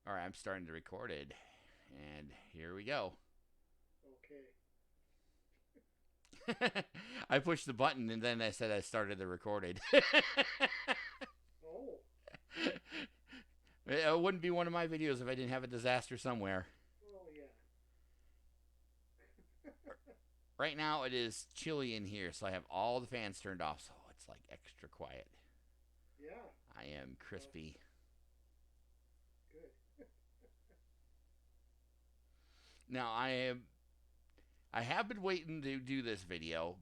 All right, I'm starting to record it, and here we go. Okay. I pushed the button and then I said I started the recorded. Oh, It wouldn't be one of my videos if I didn't have a disaster somewhere. well, yeah. Right now it is chilly in here, so I have all the fans turned off, so it's like extra quiet. Yeah. I am Well, crispy. good. Now I have been waiting to do this video,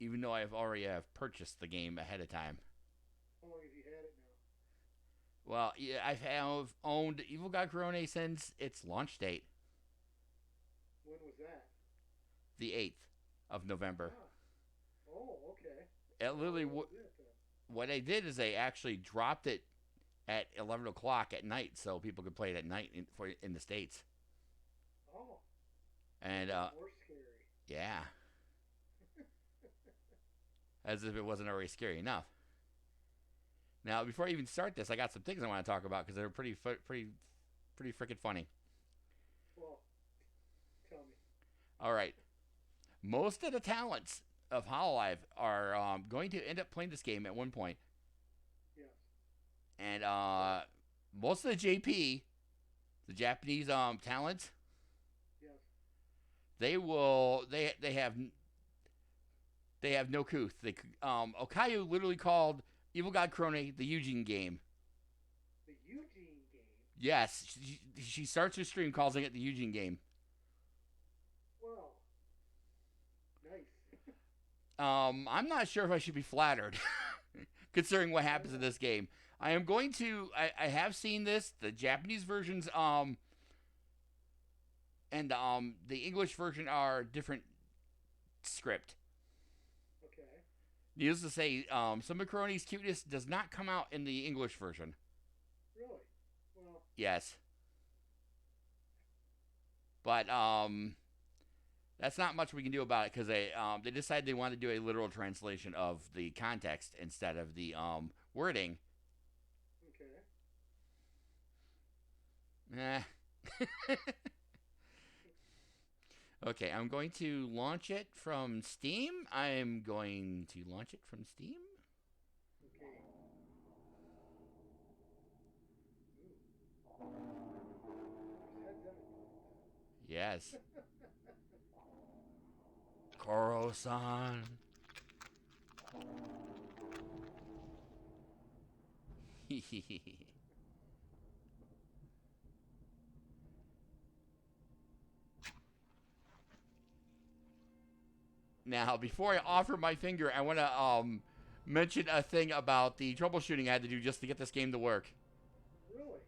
even though I've already have purchased the game ahead of time. How long have you had it now? Well, yeah, I have owned Evil God Korone since its launch date, When was that? the 8th of November. Ah. Oh, okay. It So how literally, old is it then? what I did is they actually dropped it at 11 o'clock at night so people could play it at night in the States. Oh, And, even more scary. yeah, as if it wasn't already scary enough. Now, before I even start this, I got some things I want to talk about because they're pretty freaking funny. Well, tell me. All right. Most of the talents of Hololive are going to end up playing this game at one point. Yes. And most of the JP, the Japanese talents, Yes. they have no couth. Okayu literally called Evil God Korone the Eugene game. The Eugene game. Yes, she starts her stream calling it the Eugene game. Well, nice. I'm not sure if I should be flattered, considering what Why happens in not? this game. I am going to. I have seen this. The Japanese versions, and the English version are different script. Okay. Needless to say, some of Coroni's cuteness does not come out in the English version. Really? Well, Yes, but that's not much we can do about it because they decided they wanted to do a literal translation of the context instead of the wording. okay. Eh. Okay, I'm going to launch it from Steam. I'm going to launch it from Steam. Okay. Ooh. There's heads Yes. everywhere. Koro-san. Now, before I offer my finger, I want to mention a thing about the troubleshooting I had to do just to get this game to work. Really?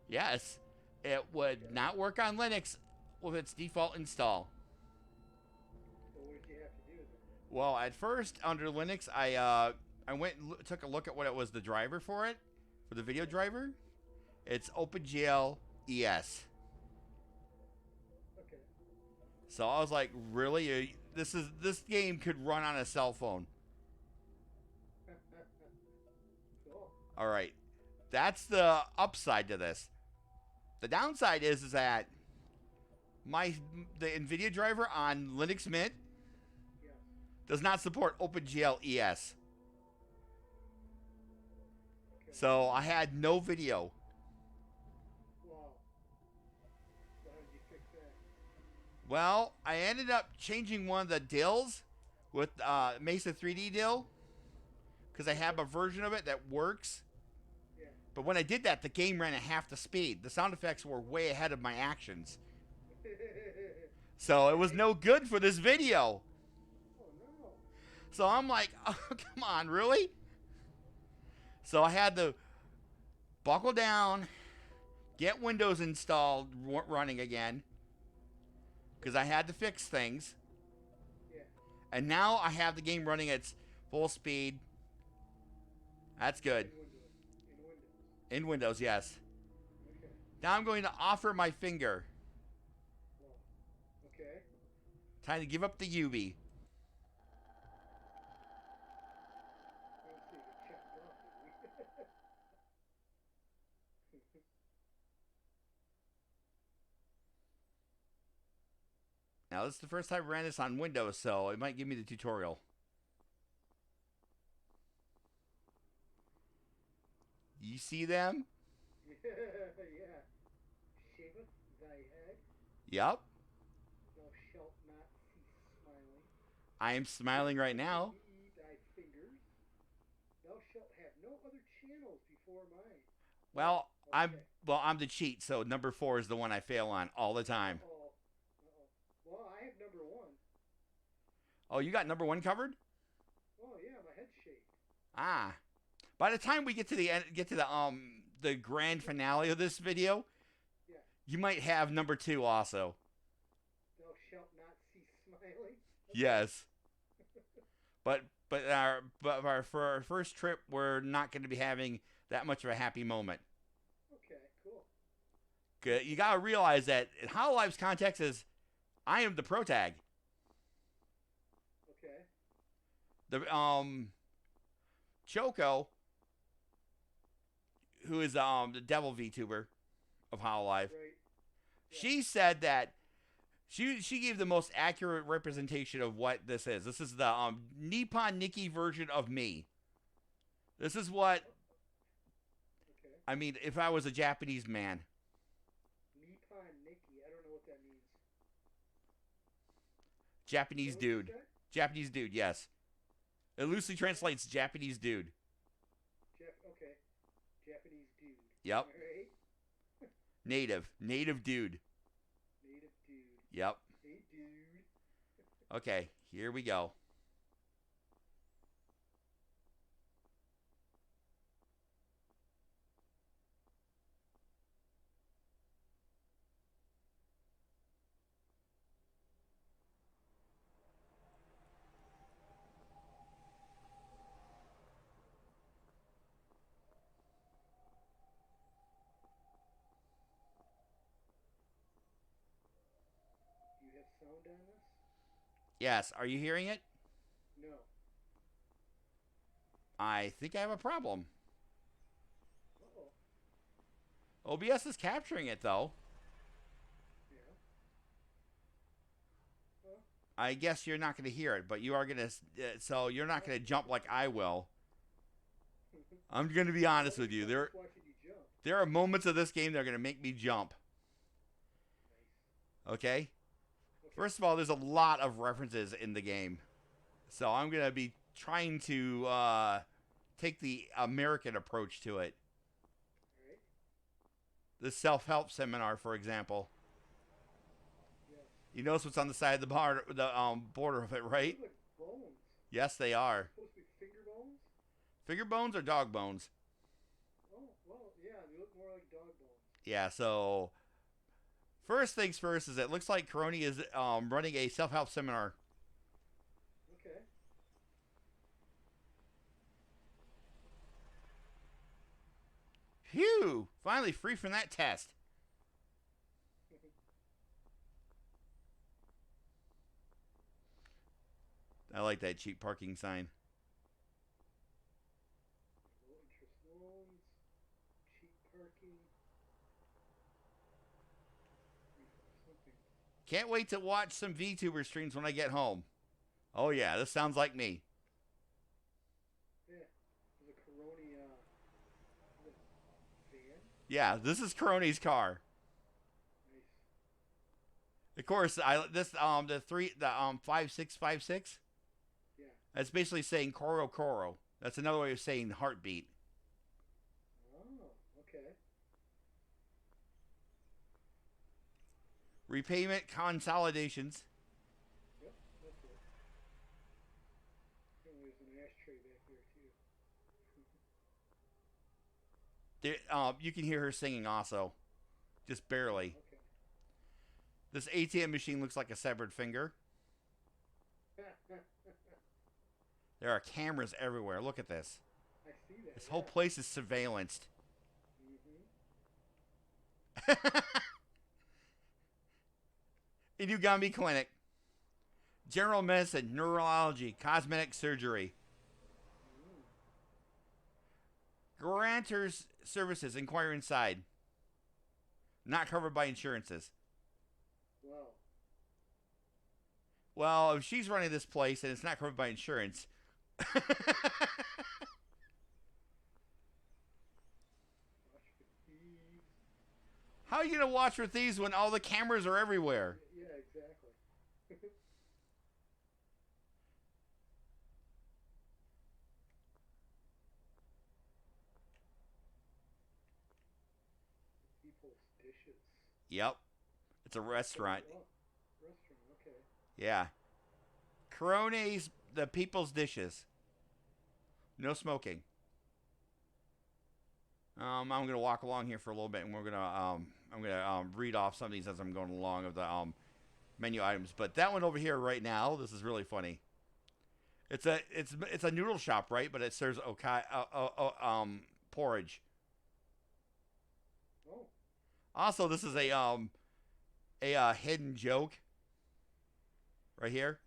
Yes, it would Okay. not work on Linux with its default install. So what did you have to do then? Well, at first under Linux, I went and took a look at what it was the driver for it, for the video driver. It's OpenGL ES. Okay. So I was like, really? This game could run on a cell phone. Cool. All right, that's the upside to this. The downside is that my the NVIDIA driver on Linux Mint Yes. does not support OpenGL ES. Okay. So I had no video. Wow. So how did you fix that? Well, I ended up changing one of the dills with Mesa 3D dill because I have a version of it that works. Yeah. But when I did that, the game ran at half the speed. The sound effects were way ahead of my actions. So it was Okay. no good for this video. Oh no. So I'm like, oh, come on, really? So I had to buckle down, get Windows installed, running again, because I had to fix things. Yeah. And now I have the game running at full speed. That's good. In Windows. In Windows. In Windows, yes. Okay. Now I'm going to offer my finger. Wow. Okay. Time to give up the Ubi. Let's see. It checked off, did we? Now, this is the first time I ran this on Windows, so it might give me the tutorial. You see them? Yeah. Shaveth thy head. Yep. Thou shalt not cease smiling. I am smiling right now. Thy fingers. Thou shalt have no other channels before mine. Well, Okay. I'm the cheat, so number 4 is the one I fail on all the time. Uh-oh. Well, I have number 1. Oh, you got number 1 covered? Oh yeah, my head's shaved. Ah. By the time we get to the grand finale of this video, Yeah. you might have number 2 also. Thou shalt not cease smiling. Yes. But for our first trip, we're not going to be having that much of a happy moment. Okay, cool. Good. You got to realize that in Hololive's context is, I am the protag. Okay. The Choco, who is the devil VTuber of Hololive, Right. Yeah. she said that she gave the most accurate representation of what this is. This is the Nippon Nikki version of me. This is what Okay. I mean if I was a Japanese man. Nippon Nikki. I don't know what that means. Japanese What did you dude. say? Japanese dude, yes. It loosely translates Japanese dude. Okay. Japanese dude. Yep. All right. Native dude. Native dude. Yep. Hey, dude. Okay, here we go. You have sound on this? Yes, are you hearing it? No. I think I have a problem. Uh-oh. OBS is capturing it though. Yeah. Huh? I guess you're not going to hear it, but you are going to so you're not going to jump like I will. I'm going to be honest with you. Watching you jump. There are moments of this game that are going to make me jump. Nice. Okay? First of all, there's a lot of references in the game. So I'm going to be trying to take the American approach to it. All right. The self-help seminar, for example. Yes. You notice what's on the side of the border of it, right? Those look like bones. Yes, they are. Supposed to be finger bones? Finger bones or dog bones? Oh, well, yeah, they look more like dog bones. Yeah, so first things first is it looks like Korone is running a self-help seminar. Okay. Phew! Finally free from that test. I like that cheap parking sign. Low interest loans, cheap parking. Something. Can't wait to watch some VTuber streams when I get home. Oh yeah, this sounds like me. Yeah. There's a Korone van. Yeah, this is Korone's car. Nice. Of course, the 5656. Yeah. That's basically saying Koro Koro. That's another way of saying heartbeat. Oh, okay. Repayment consolidations. Yep, that's it. And there's an ashtray back there too. You can hear her singing also, just barely. Okay. This ATM machine looks like a severed finger. There are cameras everywhere. Look at this. I see that. This whole place is surveillanced. Mm-hmm. Inugami Clinic. General medicine, neurology, cosmetic surgery. Guarantors services, inquire inside. Not covered by insurances. Wow. Well, if she's running this place and it's not covered by insurance. Watch for thieves. How are you going to watch for thieves when all the cameras are everywhere? Yeah, exactly. People's dishes. Yep. It's a restaurant. Oh, restaurant. Okay. Yeah. Korone's the people's dishes. No smoking. I'm gonna walk along here for a little bit, and I'm gonna read off some of these as I'm going along of the menu items. But that one over here right now, this is really funny. It's a noodle shop, right? But it serves porridge. Oh. Also, this is a hidden joke right here.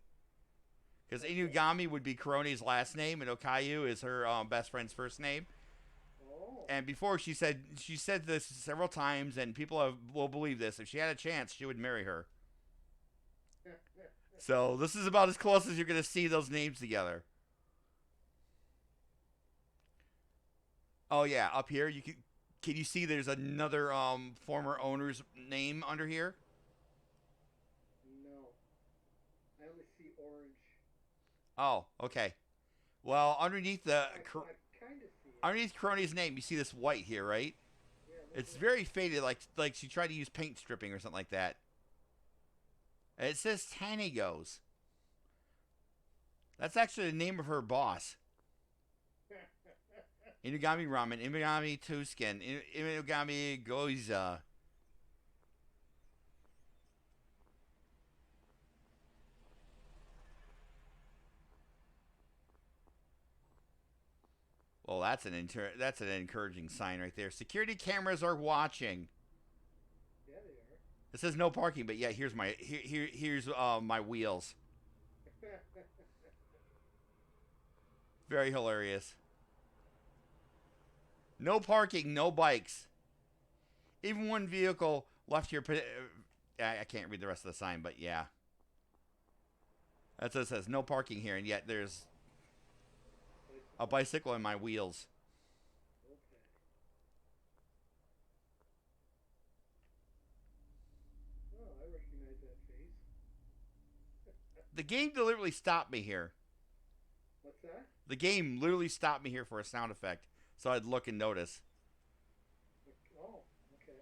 Because Inugami would be Korone's last name, and Okayu is her best friend's first name. Oh. And before she said this several times, and people will believe this. If she had a chance, she would marry her. So this is about as close as you're gonna see those names together. Oh yeah, up here can you see there's another former owner's name under here? No. I only see orange. Oh, okay. Well, underneath I kind of see it. underneath Korone's name, you see this white here, right? Yeah, It's very faded, like she tried to use paint stripping or something like that. And it says Tanigos. That's actually the name of her boss. Inugami Ramen, Inugami Tusken, Inugami Goiza. Well, that's an encouraging sign right there. Security cameras are watching. Yeah, they are. It says no parking, but yeah, here's my wheels. Very hilarious. No parking, no bikes. Even one vehicle left here. I can't read the rest of the sign, but yeah. That's what it says. No parking here, and yet there's a bicycle in my wheels. Okay. Oh, I recognize that face. The game deliberately stopped me here. What's that? The game literally stopped me here for a sound effect, so I'd look and notice. Oh, okay.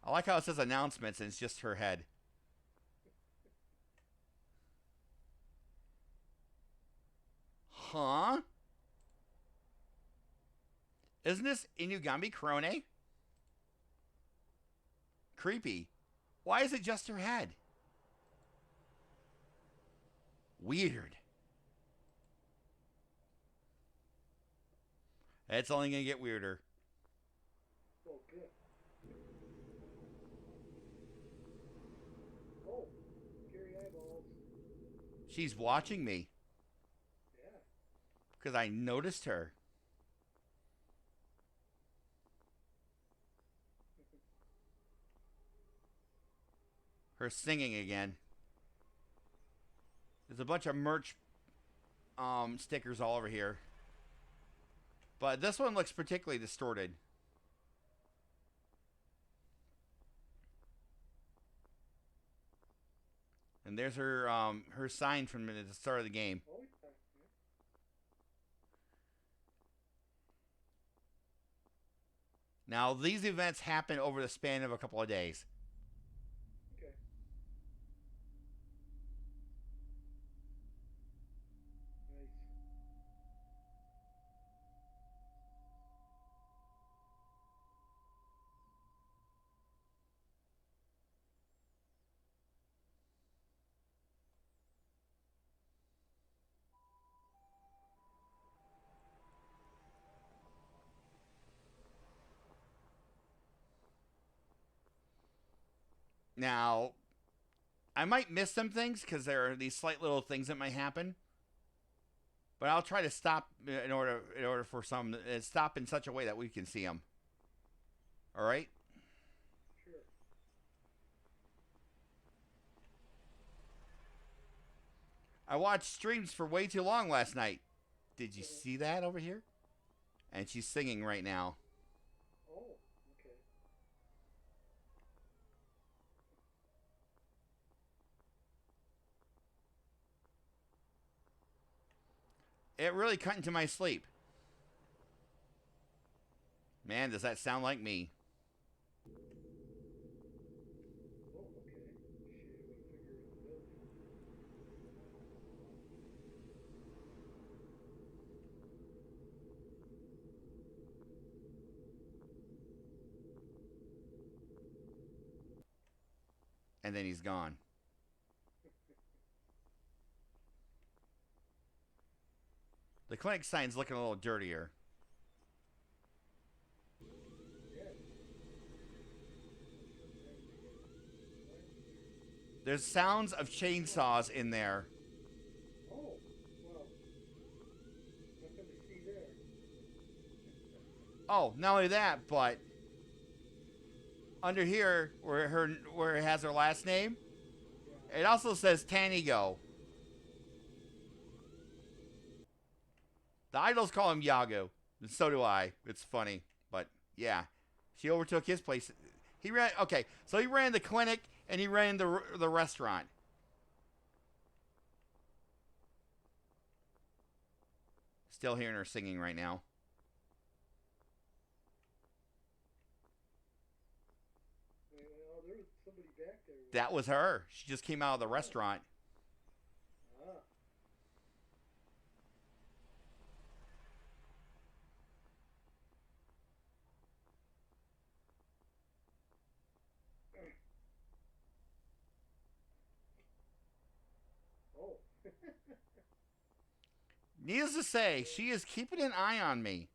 I like how it says announcements and it's just her head. Huh? Isn't this Inugami Korone? Creepy. Why is it just her head? Weird. It's only going to get weirder. Oh, good. Oh, scary eyeballs. She's watching me Yeah. because I noticed her. Her singing again. There's a bunch of merch stickers all over here. But this one looks particularly distorted. And there's her sign from the start of the game. Oh, yeah. Now, these events happen over the span of a couple of days. Okay. Nice. Now, I might miss some things because there are these slight little things that might happen. But I'll try to stop in order for some stop in such a way that we can see them. All right. Sure. I watched streams for way too long last night. Did you see that over here? And she's singing right now. Oh, okay. It really cut into my sleep. Man, does that sound like me? Oh, okay. Shit, we figure it out. And then he's gone. The clinic sign's looking a little dirtier. Yeah. There's sounds of chainsaws in there. Oh, well. Nothing to see there. Oh, not only that, but under here where it has her last name, Yeah. it also says Tanigo. The idols call him Yago, and so do I. It's funny, but yeah, she overtook his place. He ran. Okay, so he ran the clinic and he ran the restaurant. Still hearing her singing right now. Oh, there was somebody back there. That was her. She just came out of the restaurant. Ah. Oh. Needless to say, she is keeping an eye on me.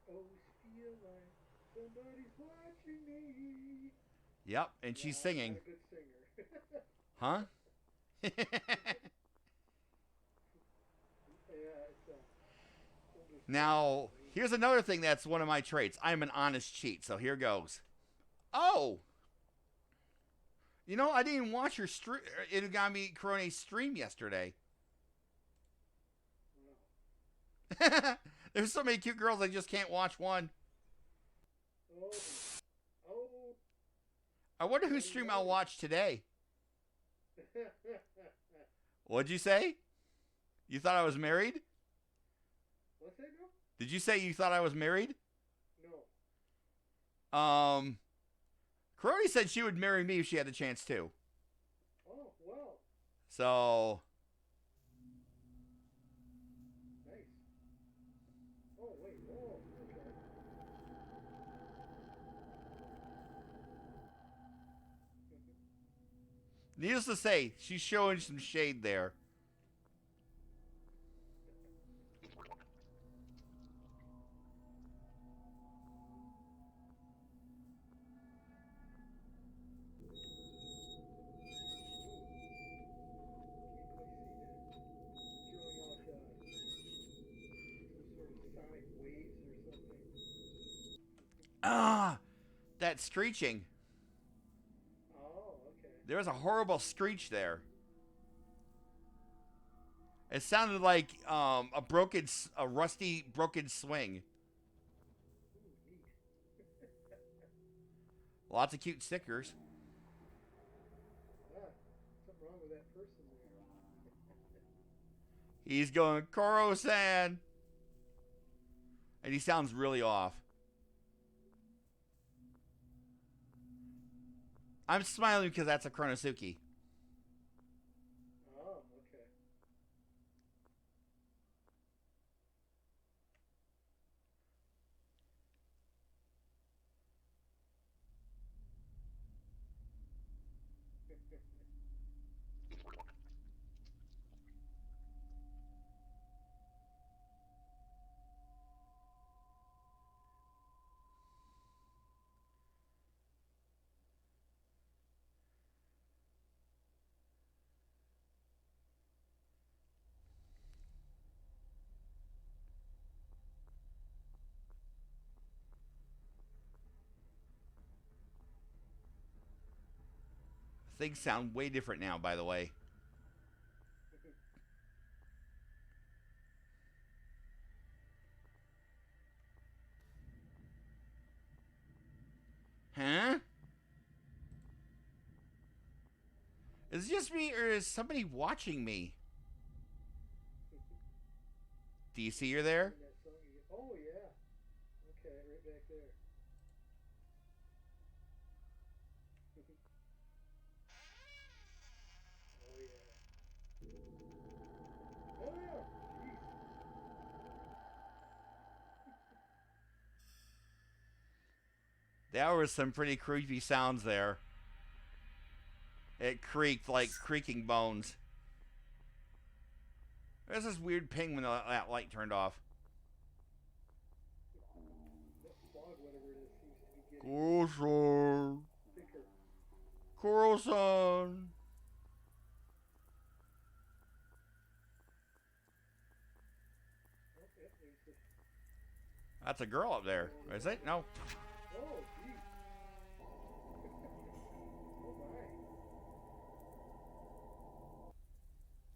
I always feel like somebody's watching me. Yep, and she's singing. Not a good singer. Huh? Yeah, it's Now, here's another thing that's one of my traits. I'm an honest cheat, so here goes. Oh! You know, I didn't watch her Inugami Korone stream yesterday. There's so many cute girls, I just can't watch one. Oh. Oh. I wonder whose stream I'll watch today. What'd you say? You thought I was married? What's that now? Did you say you thought I was married? No. Korone said she would marry me if she had the chance to. Oh, well. So, Nice. Oh, wait. Oh, okay. needless to say, she's showing some shade there. Ah, that screeching. Oh, okay. There was a horrible screech there. It sounded like a rusty broken swing. Ooh, neat. Lots of cute stickers. Ah, something wrong with that person there. He's going, Koro-san. And he sounds really off. I'm smiling because that's a Chronosuke. Oh, okay. Things sound way different now, by the way. Huh? Is it just me or is somebody watching me? Do you see her there? Oh, yeah. Okay, right back there. Oh, yeah. Oh, yeah. Jeez. There was some pretty creepy sounds there. It creaked like creaking bones. There's this weird ping when that light turned off. That fog, whatever it is, seems to be getting Coulson. thicker. Coulson. Oh, yeah, there's the... That's a girl up there. Is it? No. Oh, geez. Oh, my.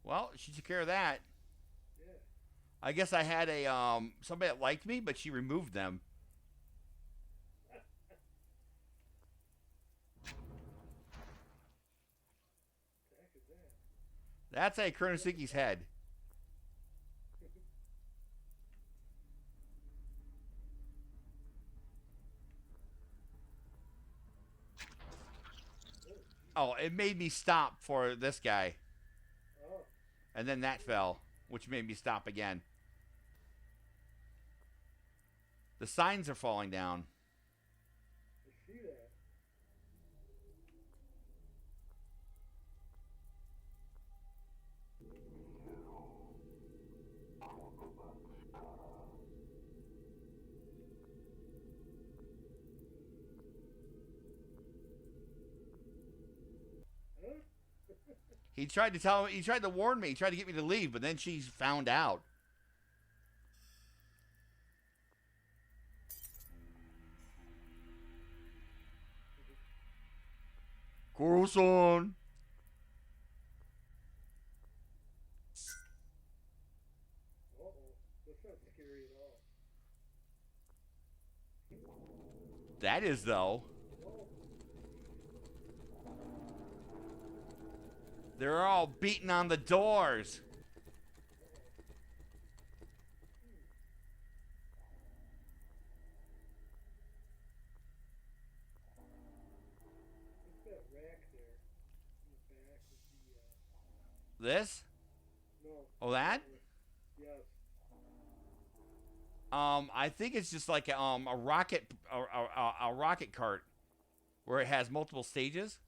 Well, she took care of that. Yeah. I guess I had a somebody that liked me, but she removed them. What the heck is that? That's a Kuronosiki's head. Oh, it made me stop for this guy. Oh. And then that fell, which made me stop again. The signs are falling down. I see that. Huh? He tried to warn me, he tried to get me to leave, but then she found out. Coulson. Uh-oh. That's not scary at all. That is, though. Oh. They're all beating on the doors. What's that rack there in the back with the, This? no. Oh, that? Yes. I think it's just like a rocket a rocket cart where it has multiple stages.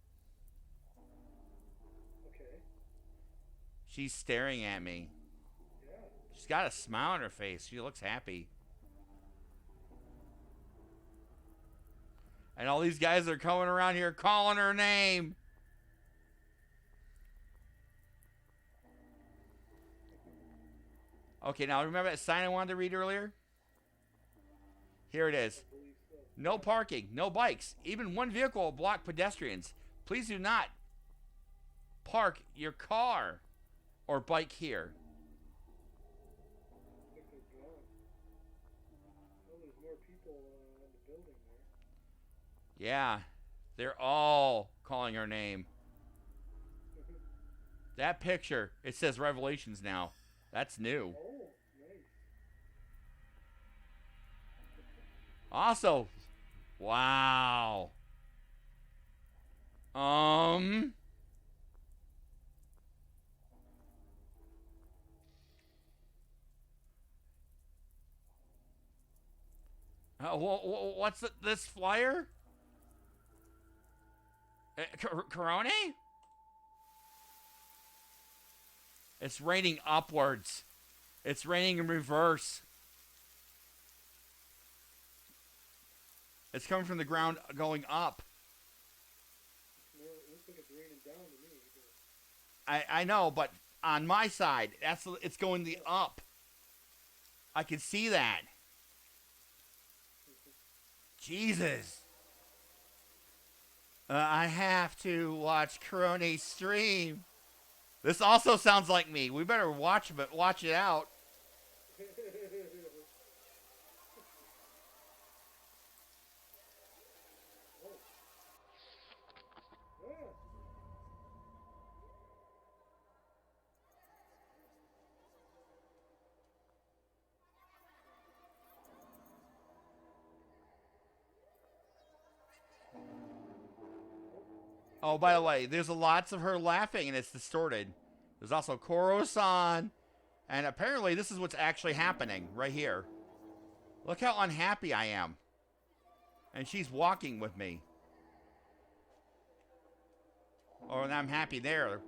Okay. She's staring at me. Yeah. She's got a smile on her face. She looks happy. And all these guys are coming around here calling her name. Okay, now remember that sign I wanted to read earlier? Here it is. I believe so. No parking, no bikes. Even one vehicle will block pedestrians. Please do not park your car or bike here. I think they're gone. Oh, there's more people in the building there. Yeah, they're all calling her name. That picture, it says Revelations now. That's new. Oh, nice. Also, wow. What's this flyer? Korone? It's raining upwards. It's raining in reverse. It's coming from the ground going up. It looks like it's raining down to me. I know, but on my side, it's going the up. I can see that. Jesus. I have to watch Korone's stream. This also sounds like me. We better watch it out. Oh, by the way, there's lots of her laughing and it's distorted. There's also Koro-san. And apparently this is what's actually happening right here. Look how unhappy I am. And she's walking with me. Oh, and I'm happy there.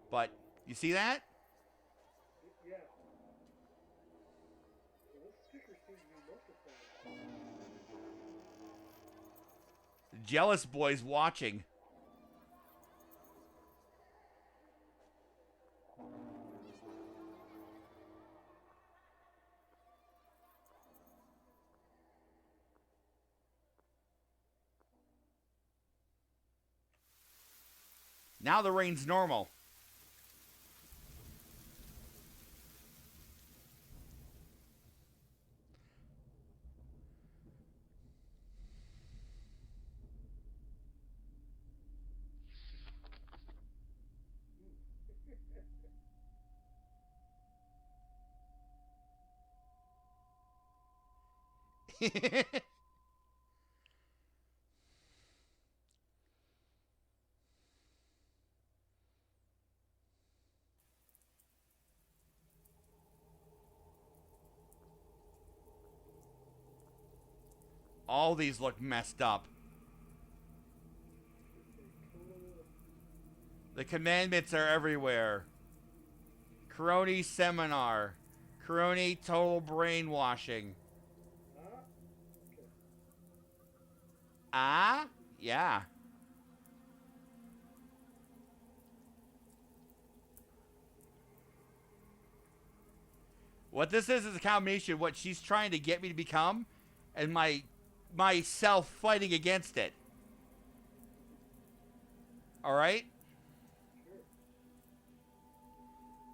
But, you see that? Yeah. So those stickers seem to be multiplying. The jealous boy's watching. Now the rain's normal. All these look messed up. The commandments are everywhere. Korone seminar. Korone total brainwashing. Okay. Ah? Yeah. What this is a combination of what she's trying to get me to become and myself fighting against it. Alright? Sure.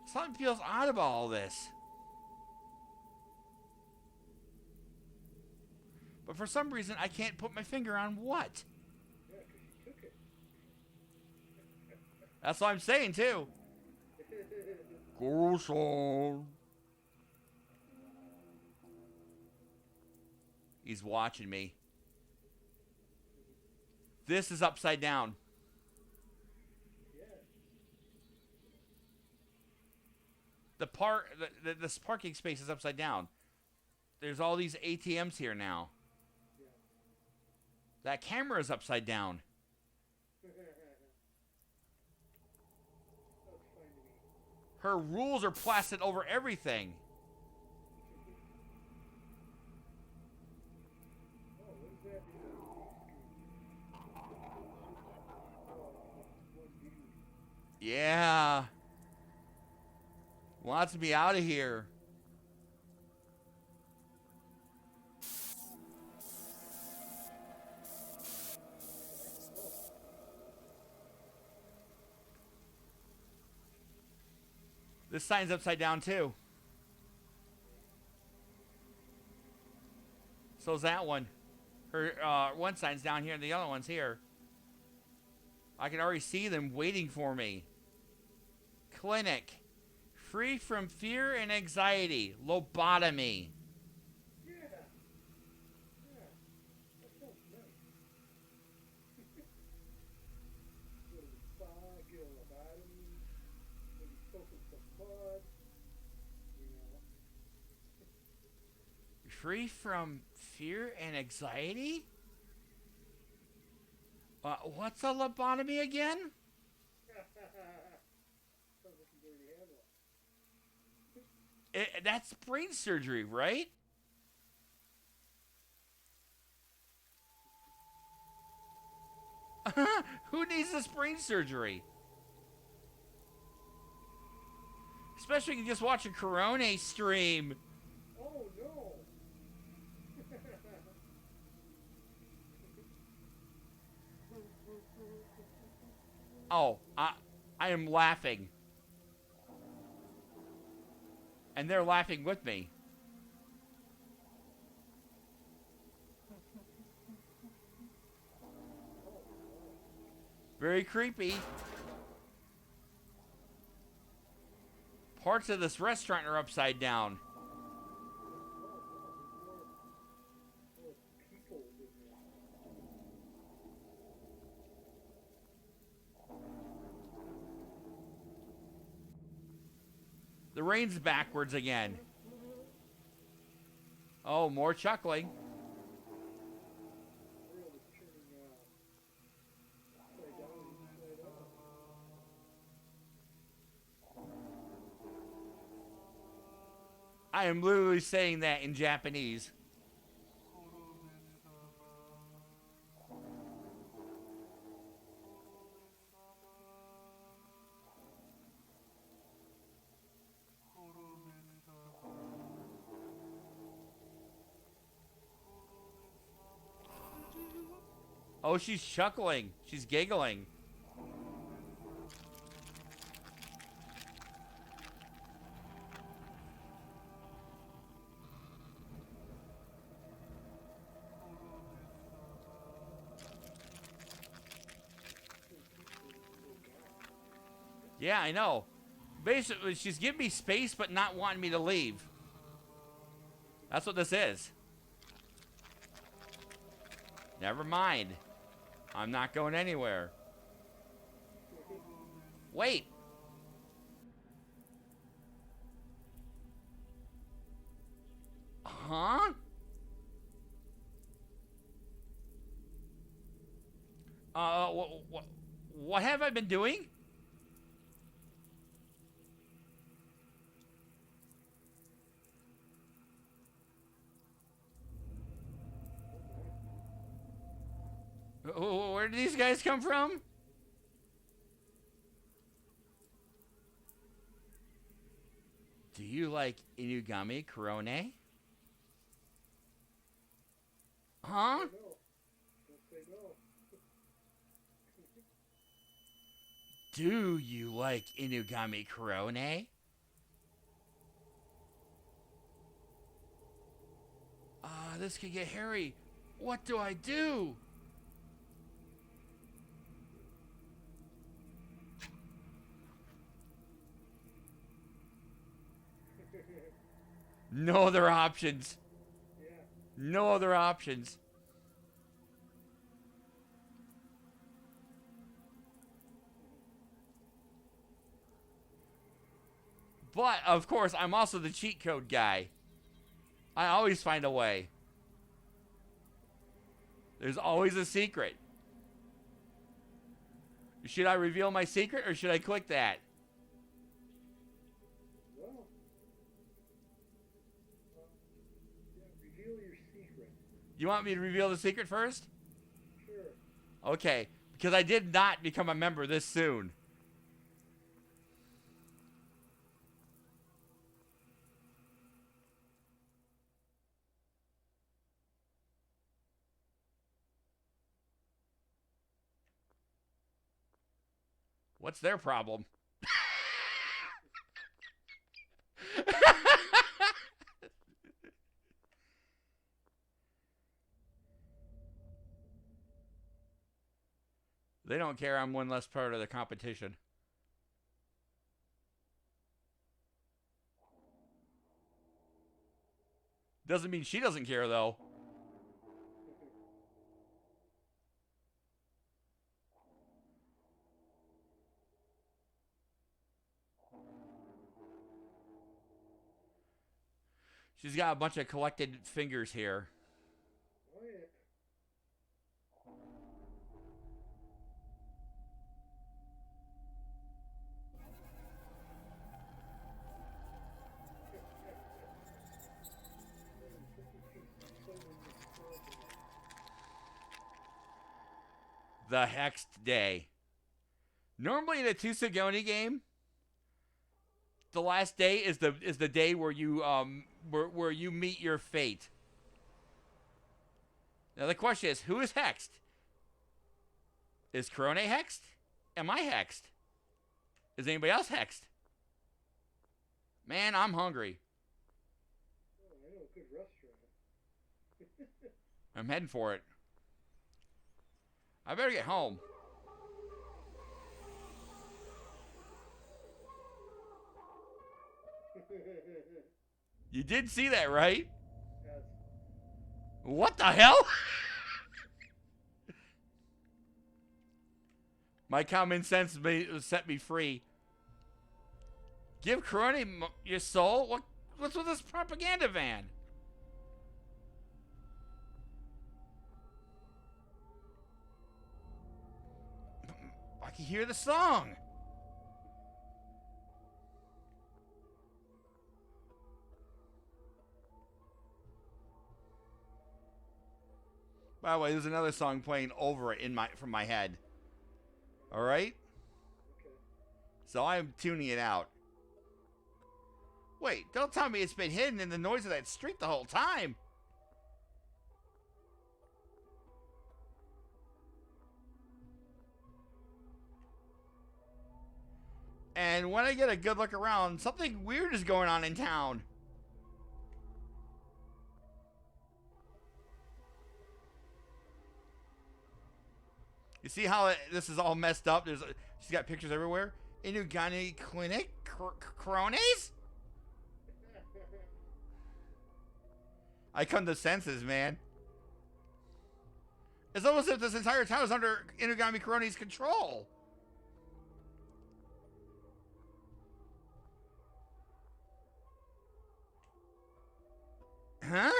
Something feels odd about all this. But for some reason, I can't put my finger on what. Yeah, because she took it. That's what I'm saying, too. Koro-san. He's watching me. This is upside down. Yeah. This parking space is upside down. There's all these ATMs here now. Yeah. That camera is upside down. Looks fine to me. Her rules are plastered over everything. Oh, what does that do? Oh, one dude. Yeah. Wants me out of here. This sign's upside down too. So's that one. Her one sign's down here and the other one's here. I can already see them waiting for me. Clinic. Free from fear and anxiety. Lobotomy. Yeah. Yeah. That sounds nice. Go to the spa, get a lobotomy, maybe soak in some mud, you know. Free from fear and anxiety? What's a lobotomy again? Sounds like you already had one. That's brain surgery, right? Who needs this brain surgery? Especially if you just watch a Korone stream. Oh no! Oh, I am laughing. And they're laughing with me. Very creepy. Parts of this restaurant are upside down. More people in there. rain's backwards again. Oh, more chuckling. The world is turning upside down and inside out. I am literally saying that in Japanese. Oh, she's chuckling. She's giggling. Yeah, I know. Basically, she's giving me space but not wanting me to leave. That's what this is. Never mind. I'm not going anywhere. Wait. Huh? What have I been doing? Where did these guys come from? Do you like Inugami Korone? Huh? No. Don't say no. Do you like Inugami Korone? This could get hairy. What do I do? No other options. Yeah. No other options. But, of course, I'm also the cheat code guy. I always find a way. There's always a secret. Should I reveal my secret or should I click that? Well, yeah, reveal your secret. You want me to reveal the secret first? Sure. Okay, because I did not become a member this soon. What's their problem? They don't care. I'm one less part of the competition. Doesn't mean she doesn't care, though. She's got a bunch of collected fingers here. Oh, yeah. The Hexed Day. Normally in a Tusugoni game, the last day is the day where you where you meet your fate. Now the question is, who is hexed? Is Korone hexed? Am I hexed? Is anybody else hexed? Man, I'm hungry. Oh, I know a good restaurant. I'm heading for it. I better get home. You did see that, right? Yes. What the hell? My common sense set me free. Give Korone your soul? What's with this propaganda van? I can hear the song. By the way, there's another song playing over it from my head. All right? Okay. So I'm tuning it out. Wait, don't tell me it's been hidden in the noise of that street the whole time. And when I get a good look around, something weird is going on in town. You see how this is all messed up? She's got pictures everywhere. Inugami Clinic? Korones? I come to senses, man. It's almost as if this entire town is under Inugami Korone's control. Huh?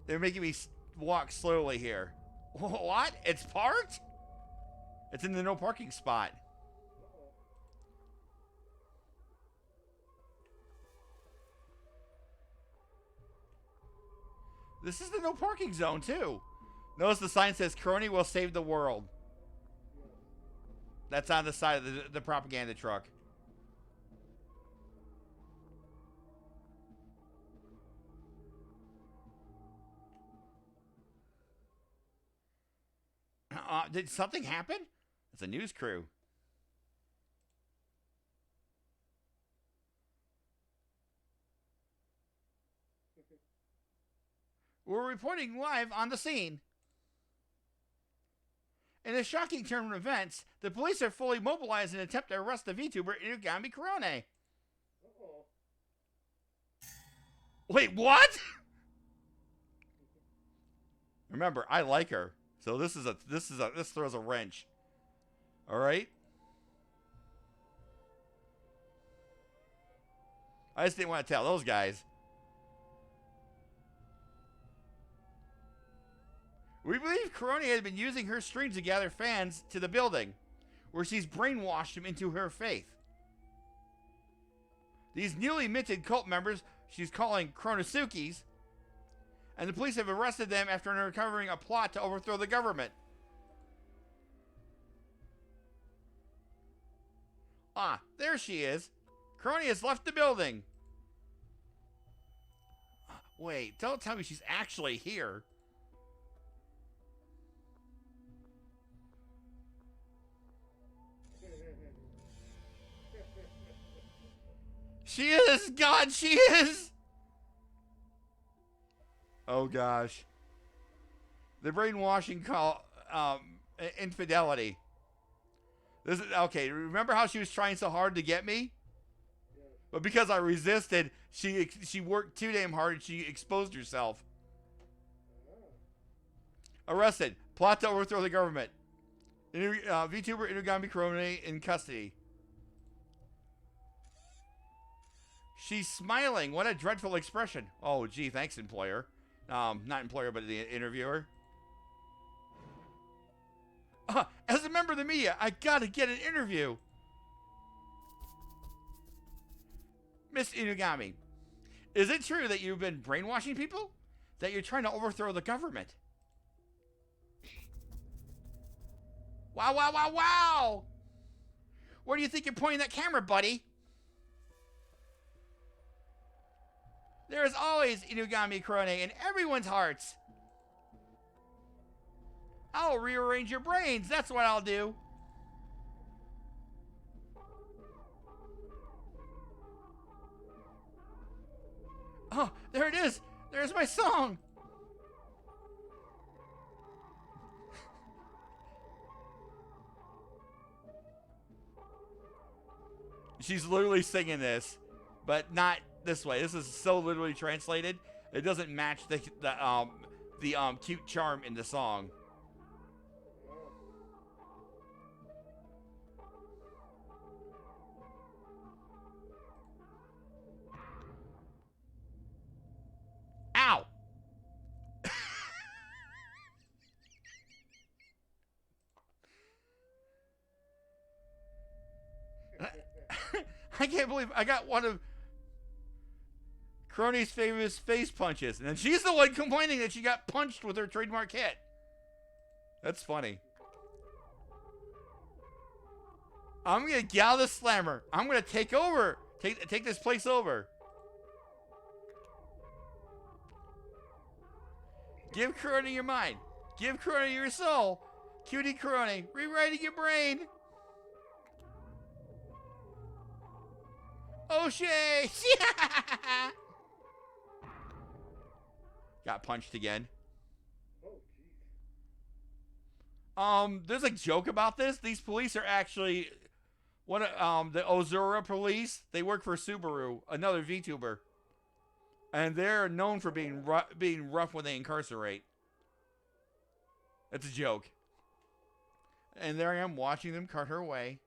They're making me walk slowly here. What? It's parked? It's in the no parking spot. This is the no parking zone, too. Notice the sign says, Korone will save the world. That's on the side of the propaganda truck. Did something happen? It's a news crew. We're reporting live on the scene. In a shocking turn of events, the police are fully mobilized in an attempt to arrest the VTuber Inugami Korone. Uh-oh. Wait, what? Remember, I like her. So this throws a wrench. All right? I just didn't want to tell those guys. We believe Korone has been using her streams to gather fans to the building, where she's brainwashed them into her faith. These newly minted cult members she's calling Kronosukis, and the police have arrested them after uncovering a plot to overthrow the government. Ah, there she is. Korone has left the building. Wait, don't tell me she's actually here. She is! God, she is! Oh, gosh. The brainwashing call, infidelity. This is, okay, remember how she was trying so hard to get me? Yes. But because I resisted, she worked too damn hard and she exposed herself. Arrested. Plot to overthrow the government. VTuber Inugami Korone in custody. She's smiling. What a dreadful expression. Oh, gee, thanks, employer. Not employer, but the interviewer. As a member of the media, I gotta get an interview. Miss Inugami, is it true that you've been brainwashing people? That you're trying to overthrow the government? Wow, wow, wow, wow! Where do you think you're pointing that camera, buddy? There is always Inugami Korone in everyone's hearts. I'll rearrange your brains. That's what I'll do. Oh, there it is. There's my song. She's literally singing this, but not this way. This is so literally translated. It doesn't match the cute charm in the song. Ow! I can't believe I got one of Korone's famous face punches, and then she's the one complaining that she got punched with her trademark hit. That's funny. I'm gonna get out of the slammer. I'm gonna take over. Take this place over. Give Korone your mind. Give Korone your soul. Cutie Korone, rewriting your brain. O'Shea! Got punched again. Oh, jeez. There's a joke about this. These police are actually one of the Ozura police. They work for Subaru, another VTuber, and they're known for being rough when they incarcerate. It's a joke. And there I am watching them cut her away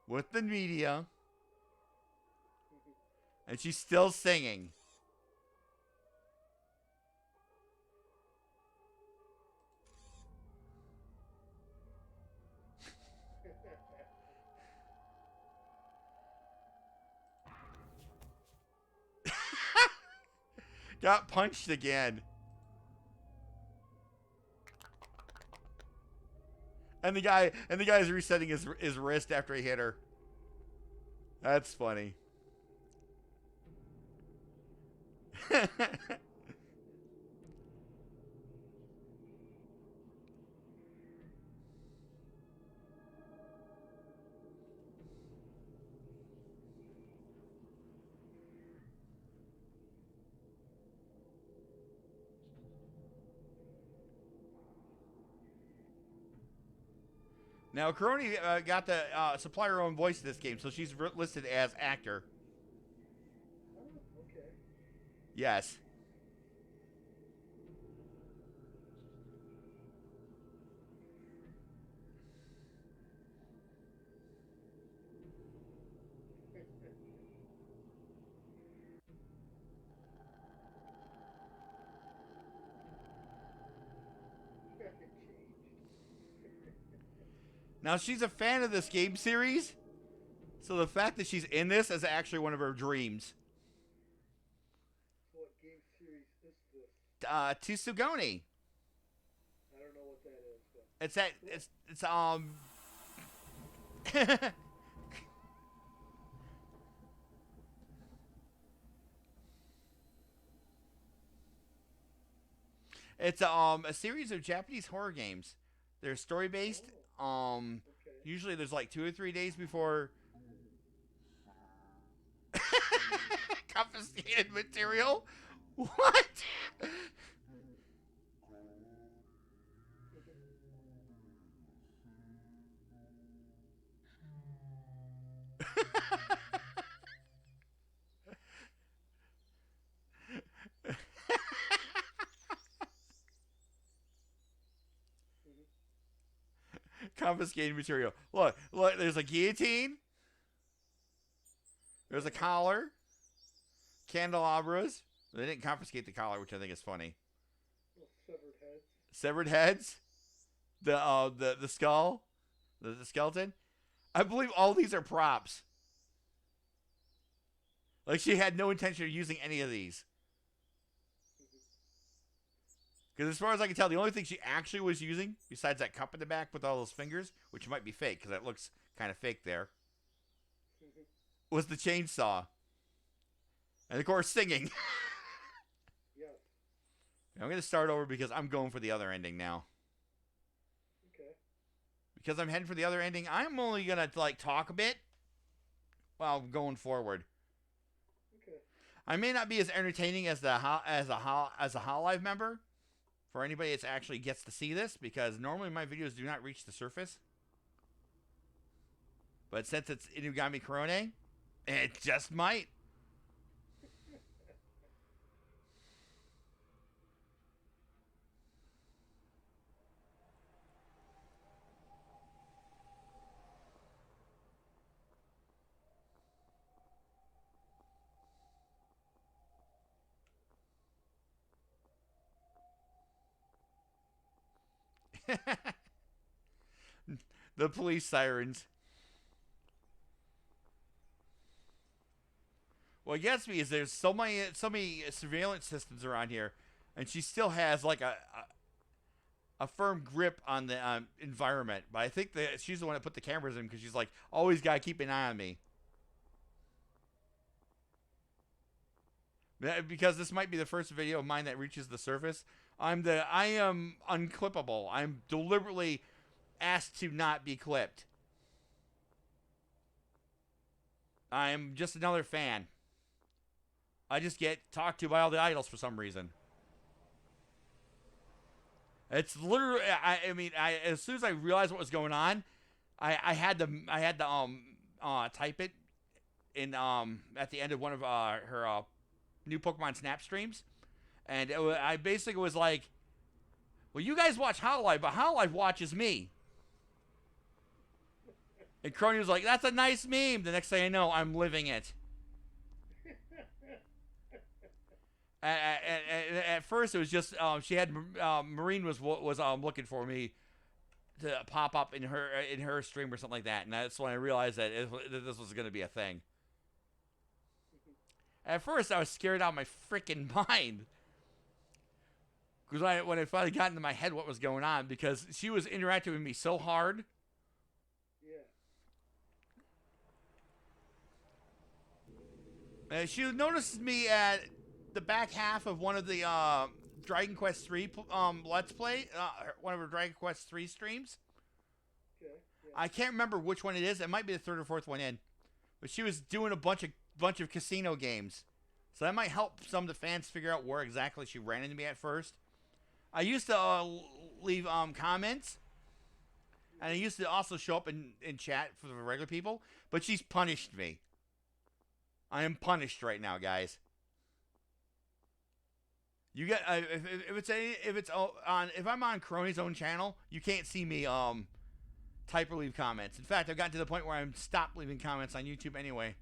with the media, and she's still singing. Got punched again. And the guy's resetting his wrist after he hit her. That's funny. Now, Korone got to supply her own voice in this game, so she's listed as actor. Oh, okay. Yes. Now, she's a fan of this game series, so the fact that she's in this is actually one of her dreams. What game series is this? Tsugoni. I don't know what that is, but It's that it's a series of Japanese horror games. They're story based. okay. Usually there's like 2 or 3 days before confiscated material. What? Confiscated material. Look, there's a guillotine. There's a collar. Candelabras. They didn't confiscate the collar, which I think is funny. Little severed heads. Severed heads. The skull. The skeleton. I believe all these are props. Like, she had no intention of using any of these. Because as far as I can tell, the only thing she actually was using, besides that cup in the back with all those fingers, which might be fake, because that looks kind of fake there, was the chainsaw. And of course, singing. Yes. I'm going to start over because I'm going for the other ending now. Okay. Because I'm heading for the other ending, I'm only going to, like, talk a bit while going forward. Okay. I may not be as entertaining as a Hololive member, for anybody that actually gets to see this, because normally my videos do not reach the surface. But since it's Inugami Korone, it just might. The police sirens. What gets me is there's so many surveillance systems around here, and she still has like a firm grip on the environment. But I think that she's the one that put the cameras in because she's like always got to keep an eye on me. Because this might be the first video of mine that reaches the surface. I am unclippable. I'm deliberately asked to not be clipped. I'm just another fan. I just get talked to by all the idols for some reason. It's literally. I mean, as soon as I realized what was going on, I had to type it in at the end of one of her new Pokemon Snap streams, and I basically was like, "Well, you guys watch Hololive, but Hololive watches me." And Crony was like, "That's a nice meme." The next thing I know, I'm living it. At first, it was just she had Marine was looking for me to pop up in her stream or something like that, and that's when I realized that this was going to be a thing. At first, I was scared out of my freaking mind because when I finally got into my head what was going on, because she was interacting with me so hard. She noticed me at the back half of one of the Dragon Quest 3 Let's Play, one of her Dragon Quest 3 streams. Okay. Yeah. I can't remember which one it is. It might be the third or fourth one in, but she was doing a bunch of casino games, so that might help some of the fans figure out where exactly she ran into me at first. I used to leave comments, and I used to also show up in chat for the regular people, but she's punished me. I am punished right now, guys. You get if I'm on Korone's own channel, you can't see me type or leave comments. In fact, I've gotten to the point where I'm stopped leaving comments on YouTube anyway.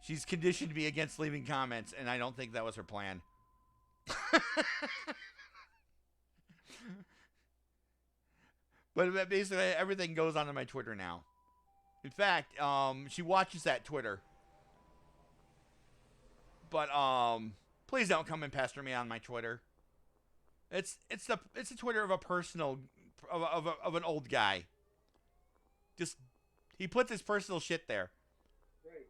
She's conditioned me against leaving comments, and I don't think that was her plan. But basically, everything goes onto my Twitter now. In fact, she watches that Twitter. But please don't come and pester me on my Twitter. It's the Twitter of a personal of an old guy. Just he puts his personal shit there. Right.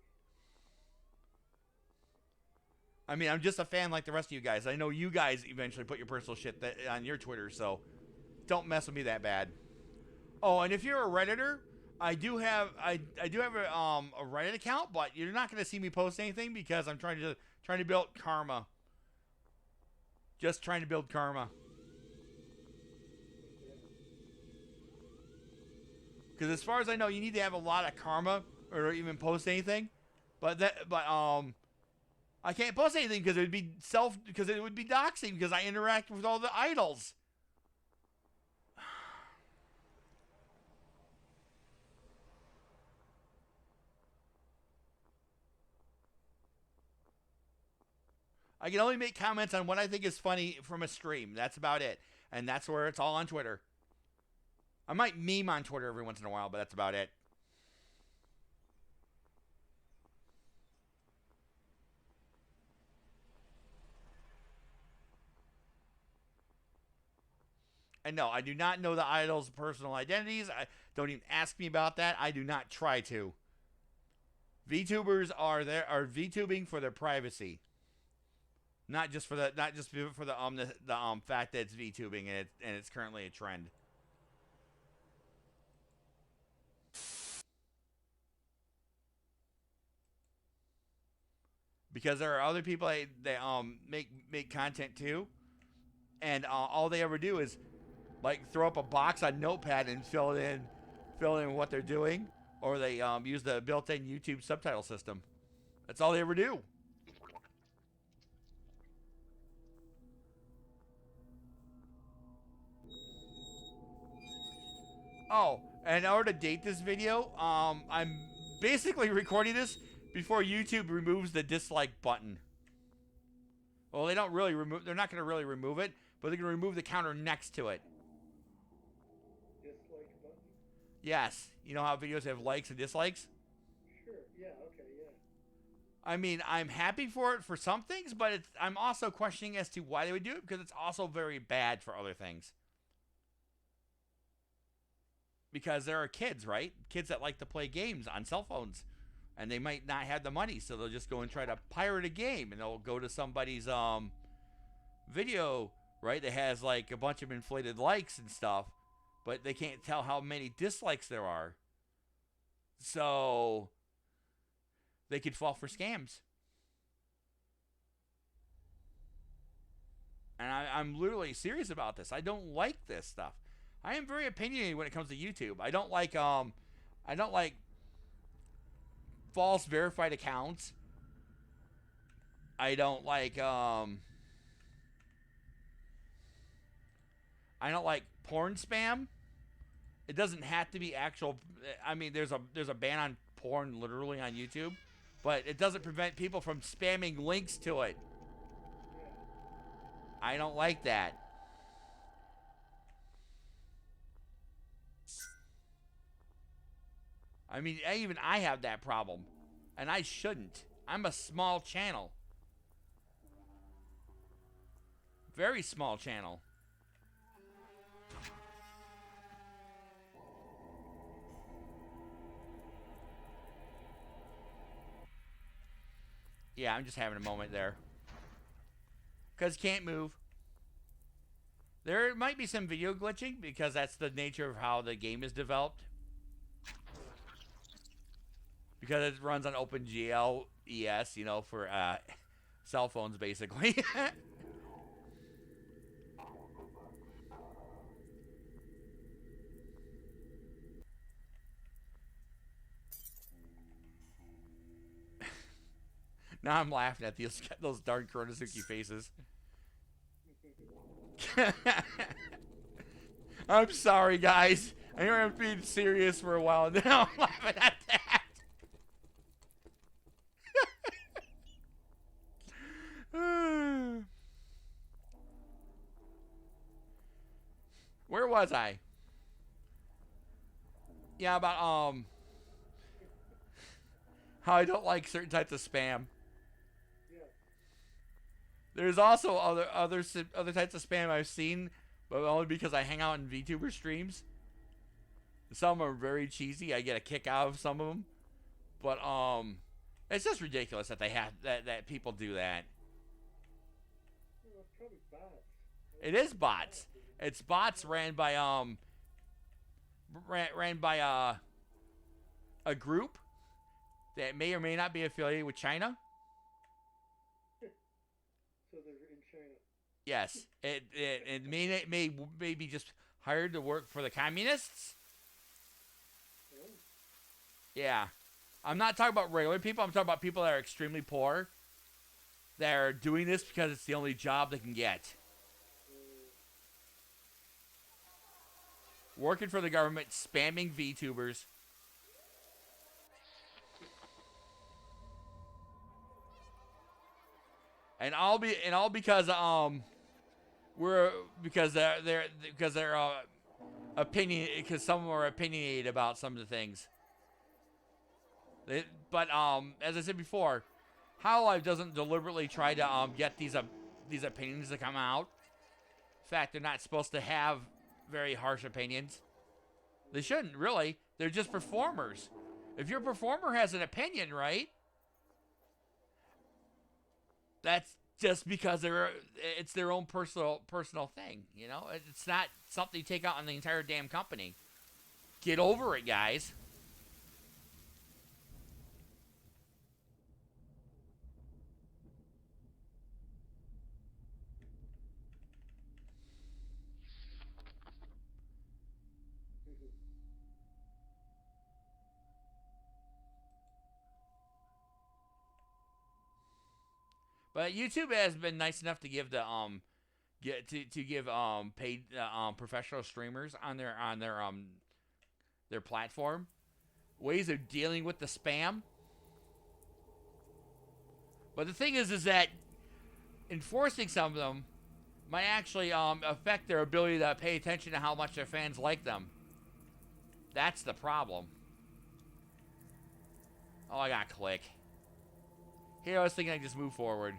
I mean, I'm just a fan like the rest of you guys. I know you guys eventually put your personal shit on your Twitter, so don't mess with me that bad. Oh, and if you're a Redditor, I do have a Reddit account, but you're not going to see me post anything because I'm trying to build karma. Just trying to build karma. Because as far as I know, you need to have a lot of karma or even post anything. But I can't post anything because it would be doxing because I interact with all the idols. I can only make comments on what I think is funny from a stream. That's about it. And that's where it's all on Twitter. I might meme on Twitter every once in a while, but that's about it. And no, I do not know the idols' personal identities. Don't even ask me about that. I do not try to. VTubers are VTubing for their privacy. Not just for the fact that it's VTubing and it's currently a trend. Because there are other people that make content too, and all they ever do is like throw up a box on Notepad and fill in what they're doing, or they use the built-in YouTube subtitle system. That's all they ever do. Oh, and in order to date this video, I'm basically recording this before YouTube removes the dislike button. Well, they don't really remove. They're not going to really remove it, but they're going to remove the counter next to it. Dislike button? Yes. You know how videos have likes and dislikes? Sure. Yeah. Okay. Yeah. I mean, I'm happy for it for some things, but I'm also questioning as to why they would do it, because it's also very bad for other things. Because there are kids, right? Kids that like to play games on cell phones, and they might not have the money, so they'll just go and try to pirate a game, and they'll go to somebody's video, right, that has like a bunch of inflated likes and stuff, but they can't tell how many dislikes there are. So they could fall for scams. And I'm literally serious about this. I don't like this stuff. I am very opinionated when it comes to YouTube. I don't like false verified accounts. I don't like porn spam. It doesn't have to be actual. I mean, there's a ban on porn literally on YouTube, but it doesn't prevent people from spamming links to it. I don't like that. I mean, even I have that problem, and I shouldn't. I'm a small channel. Very small channel. Yeah, I'm just having a moment there. Because can't move. There might be some video glitching, because that's the nature of how the game is developed. Because it runs on OpenGL ES, you know, for cell phones, basically. Now I'm laughing at those darn Kuronosuke faces. I'm sorry, guys. I know I'm being serious for a while, and now I'm laughing at that. Where was I? Yeah, about how I don't like certain types of spam. Yeah. There's also other types of spam I've seen, but only because I hang out in VTuber streams. Some are very cheesy. I get a kick out of some of them, but it's just ridiculous that they have that people do that. Well, it's probably bots. It is bots. It's bots ran by a group that may or may not be affiliated with China. So they're in China. Yes, it may be just hired to work for the communists. Oh. Yeah, I'm not talking about regular people. I'm talking about people that are extremely poor, that are doing this because it's the only job they can get. Working for the government, spamming VTubers. And all because they're opinion, because some of them are opinionated about some of the things. But as I said before, Hololive doesn't deliberately try to get these opinions to come out. In fact, they're not supposed to have very harsh opinions. They shouldn't, really. They're just performers. If your performer has an opinion, right? That's just because it's their own personal thing, you know? It's not something you take out on the entire damn company. Get over it, guys. But YouTube has been nice enough to give the give paid professional streamers on their platform ways of dealing with the spam. But the thing is that enforcing some of them might actually affect their ability to pay attention to how much their fans like them. That's the problem. Oh, I got click. Here, I was thinking I could just move forward.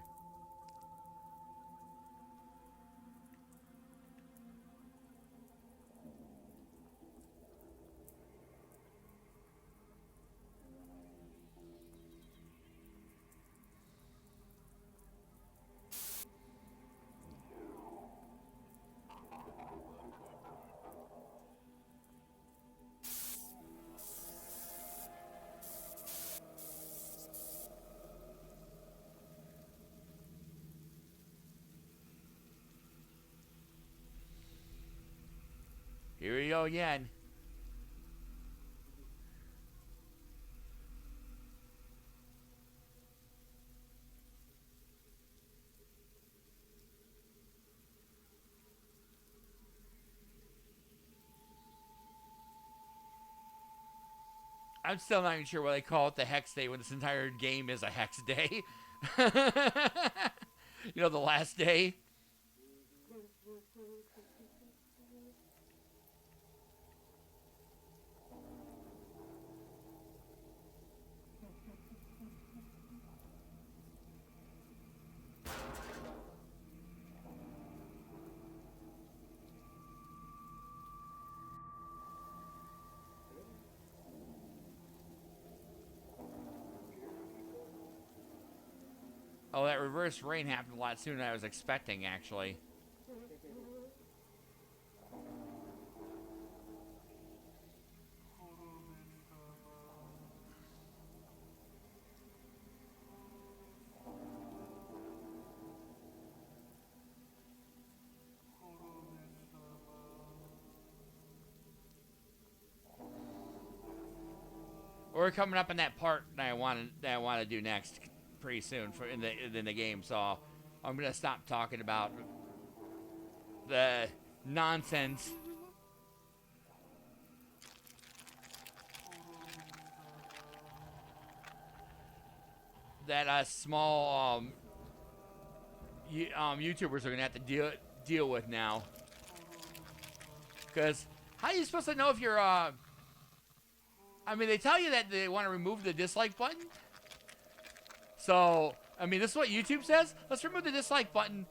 Here we go again. I'm still not even sure why they call it the Hex Day when this entire game is a Hex Day. You know, the last day. Oh, that reverse rain happened a lot sooner than I was expecting, actually. We're coming up on that part that I want to do next pretty soon in the game, so I'm gonna stop talking about the nonsense that us small YouTubers are gonna have to deal with now. Because how are you supposed to know if you're I mean, they tell you that they want to remove the dislike button. So, I mean, this is what YouTube says. Let's remove the dislike button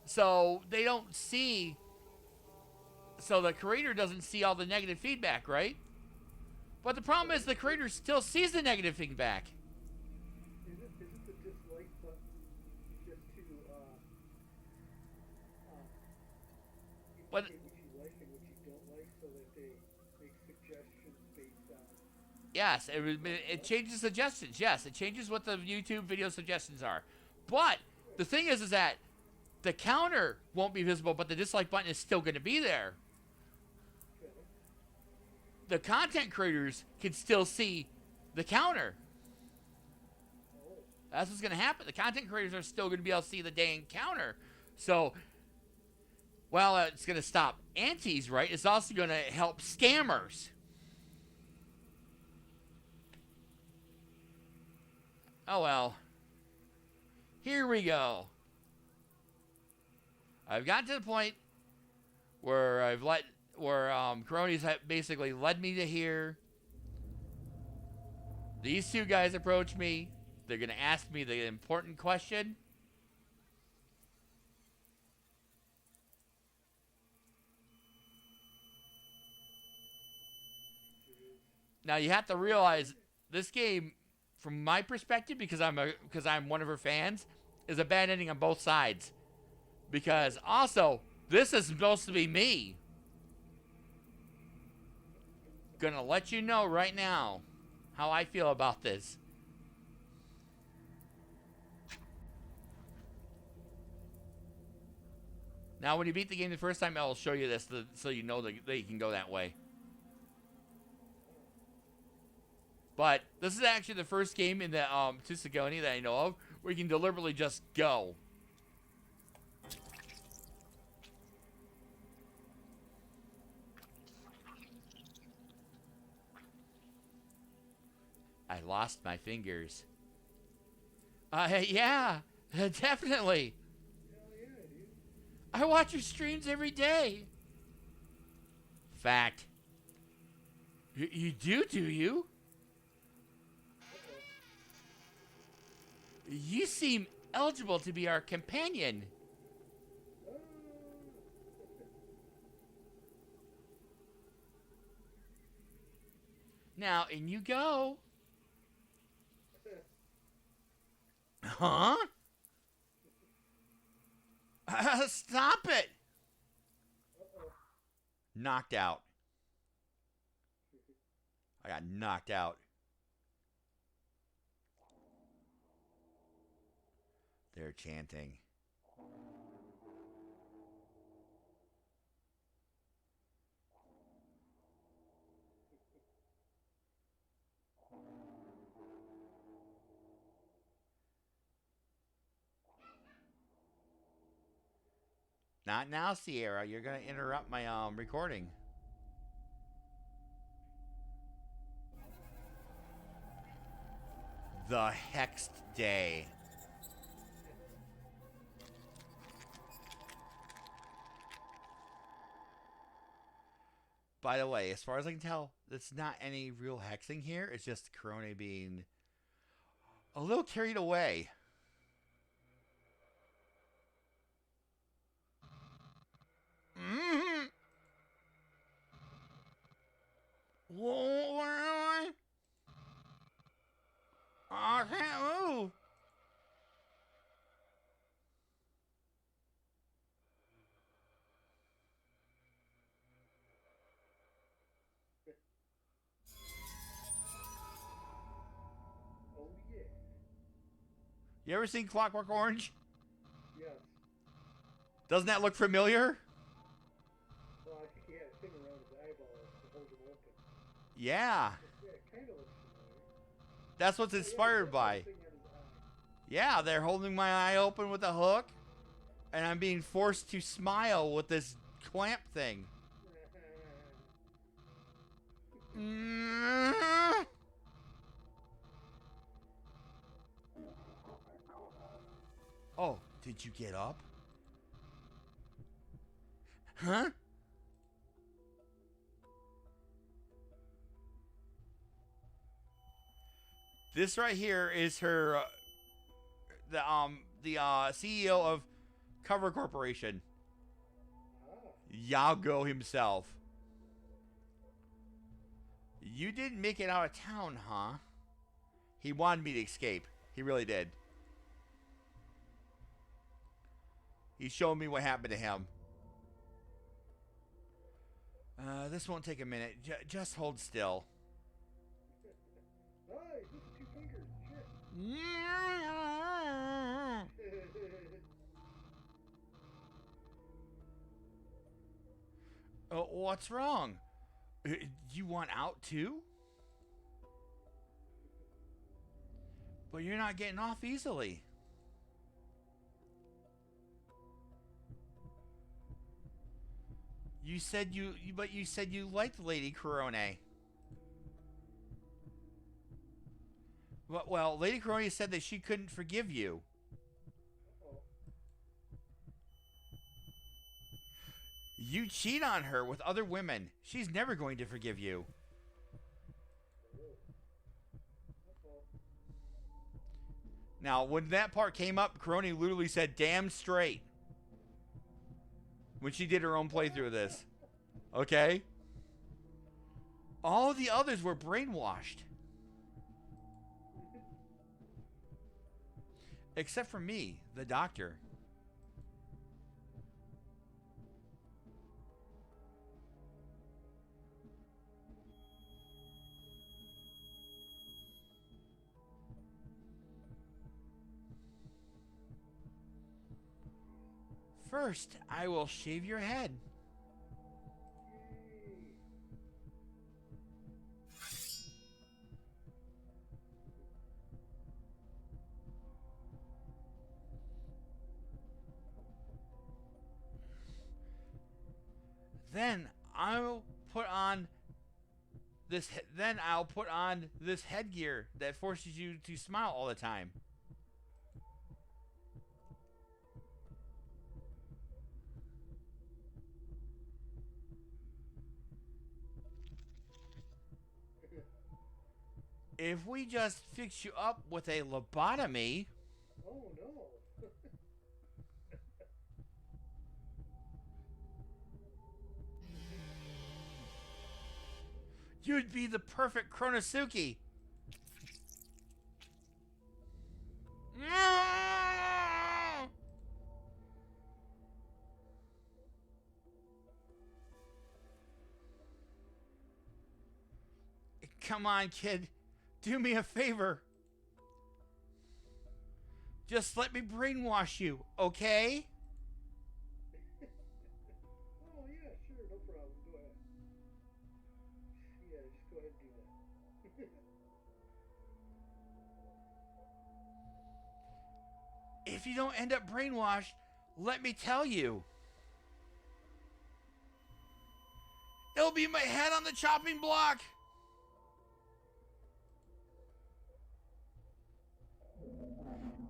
so they don't see, so the creator doesn't see all the negative feedback, right? But the problem is the creator still sees the negative feedback. Isn't the dislike button just to But indicate what you like and what you don't like so that they make suggestions based on... yes, it changes suggestions. Yes, it changes what the YouTube video suggestions are. But the thing is that the counter won't be visible, but the dislike button is still going to be there. Okay. The content creators can still see the counter. Oh. That's what's going to happen. The content creators are still going to be able to see the dang counter. So, well, it's going to stop antis, right? It's also going to help scammers. Oh, well. Here we go. I've gotten to the point where Korone's basically led me to here. These two guys approach me. They're going to ask me the important question. Now you have to realize this game, from my perspective, because I'm one of her fans, is a bad ending on both sides. Because also, this is supposed to be me. Gonna let you know right now how I feel about this. Now, when you beat the game the first time, I'll show you this so you know that you can go that way. But this is actually the first game in the Tsugoni that I know of where you can deliberately just go. I lost my fingers. Yeah, definitely. Hell yeah, dude. I watch your streams every day. Fact. You do you? Uh-oh. You seem eligible to be our companion. Ah. Now, in you go. Huh? Stop it! Uh-oh. Knocked out. I got knocked out. They're chanting. Not now, Sierra. You're gonna interrupt my recording. The Hexed Day. By the way, as far as I can tell, it's not any real hexing here. It's just Korone being a little carried away. Mm-hmm. Where am I? I can't move. Oh yeah. You ever seen Clockwork Orange? Yes. Doesn't that look familiar? Well, I think he had a thing around his eyeballs to hold him open. Yeah. Yeah, it kind of looks familiar. That's what's Oh, yeah, inspired the by. thing on his eye. Yeah, they're holding my eye open with a hook, and I'm being forced to smile with this clamp thing. Mm. Oh, did you get up? Huh? This right here is her, the CEO of Cover Corporation, Ah. Yago himself. You didn't make it out of town, huh? He wanted me to escape. He really did. He showed me what happened to him. This won't take a minute. Just hold still. Nice, look at 2 fingers. Shit. What's wrong? You want out too? But you're not getting off easily. You said but you said you liked Lady Korone. Well, Lady Korone said that she couldn't forgive you. Uh-oh. You cheat on her with other women. She's never going to forgive you. Uh-oh. Now, when that part came up, Korone literally said, "Damn straight." When she did her own playthrough of this. Okay? All the others were brainwashed. Except for me, the doctor. First, I will shave your head. Yay. Then I'll put on this headgear that forces you to smile all the time. If we just fix you up with a lobotomy, Oh no. you'd be the perfect Konosuke. Come on, kid. Do me a favor. Just let me brainwash you, okay? Oh yeah, sure, no problem. Go ahead. Yeah, just go ahead and do that. If you don't end up brainwashed, let me tell you. It'll be my head on the chopping block.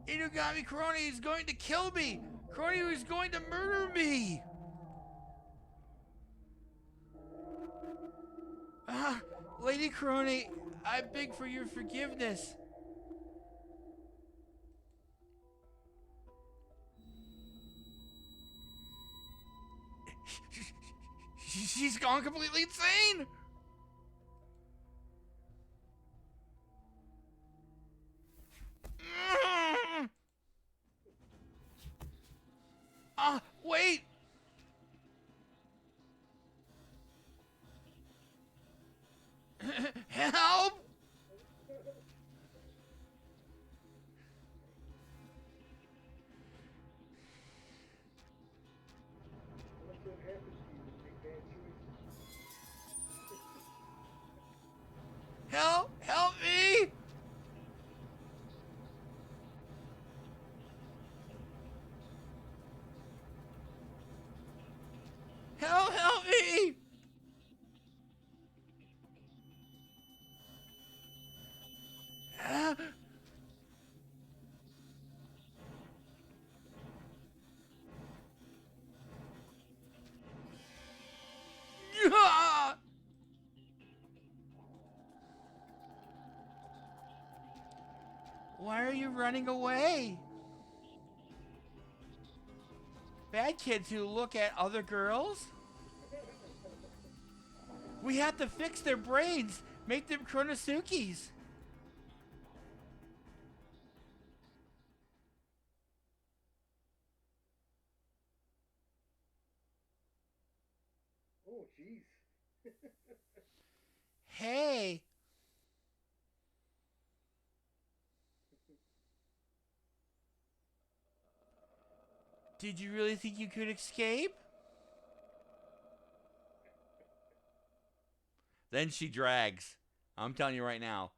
Inugami Korone is going to kill me. Korone is going to murder me. Lady Korone, I beg for your forgiveness. She's gone completely insane. Wait. Help! What's what happens to you? Make bad choices. Help! Help me! Help me! Why are you running away? Bad kids who look at other girls? We have to fix their brains, make them Konosukis. Oh jeez. Hey. Did you really think you could escape? Then she drags. I'm telling you right now.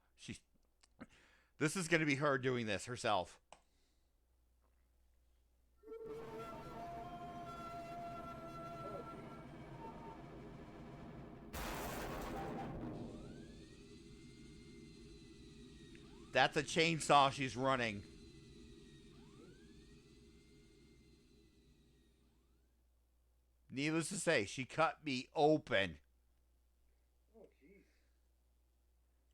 This is going to be her doing this herself. That's a chainsaw she's running. Needless to say, she cut me open. Oh jeez.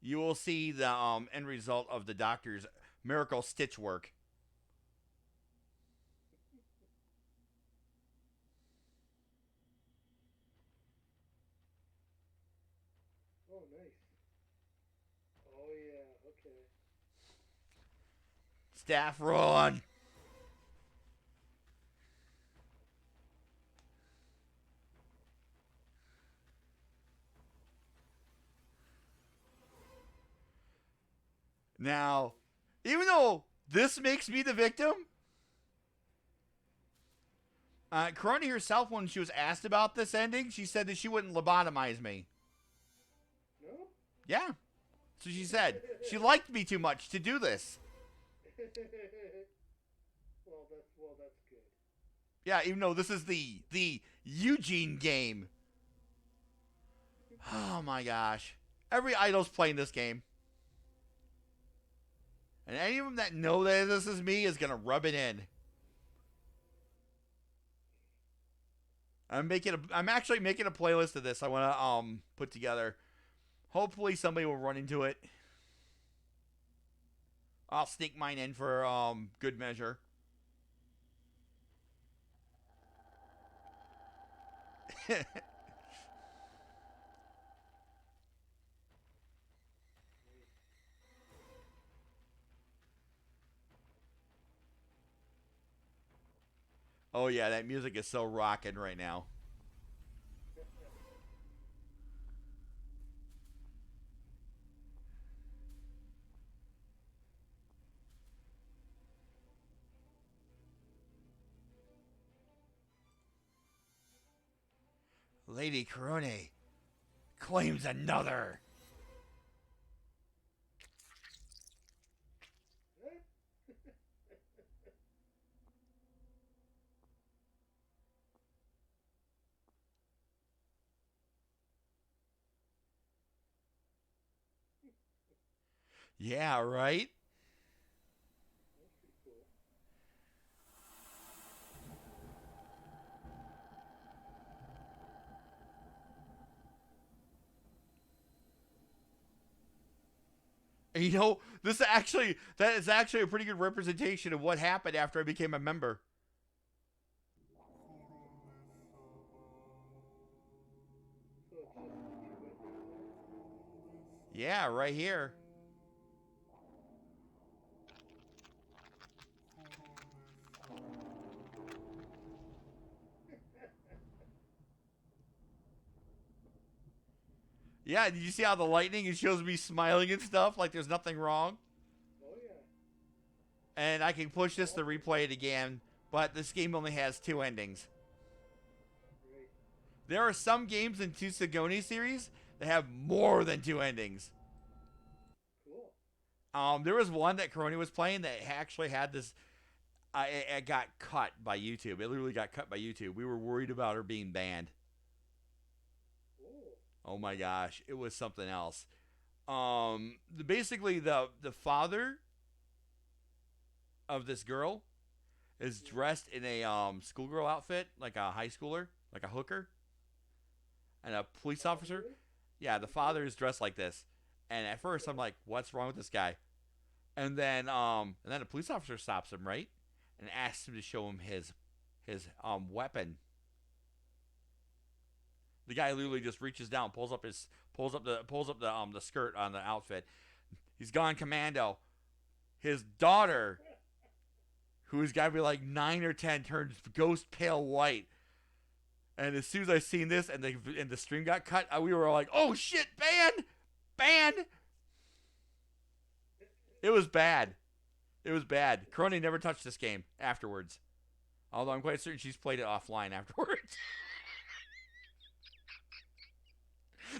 You will see the end result of the doctor's miracle stitch work. Oh nice. Oh yeah, okay. Staff run. Now, even though this makes me the victim, Korone herself, when she was asked about this ending, she said that she wouldn't lobotomize me. No? Yeah. So she said. She liked me too much to do this. well that's good. Yeah, even though this is the Eugene game. Oh my gosh. Every idol's playing this game. And any of them that know that this is me is going to rub it in. I'm actually making a playlist of this I want to put together. Hopefully somebody will run into it. I'll sneak mine in for good measure. Oh yeah, that music is so rocking right now. Lady Korone claims another. Yeah, right? That's pretty cool. And that is actually a pretty good representation of what happened after I became a member. So it's just the two endings there. Yeah, right here. Yeah, did you see how the lightning it shows me smiling and stuff like there's nothing wrong? Oh yeah. And I can push this to replay it again, but this game only has two endings. Right. There are some games in Tsugoni series that have more than two endings. Cool. There was one that Korone was playing that actually had this. It got cut by YouTube. It literally got cut by YouTube. We were worried about her being banned. Oh. Oh my gosh, it was something else. Basically the father of this girl is dressed in a schoolgirl outfit, like a high schooler, like a hooker, and a police Oh, officer. really? Yeah, the father is dressed like this. And at first I'm like, what's wrong with this guy? And then a police officer stops him, right? And asks him to show him his weapon. The guy literally just reaches down, pulls up the skirt on the outfit. He's gone commando. His daughter, who's got to be like 9 or 10, turns ghost pale white. And as soon as I seen this and the stream got cut, we were all like, "Oh shit, banned!" It was bad. It was bad. Korone never touched this game afterwards. Although I'm quite certain she's played it offline afterwards.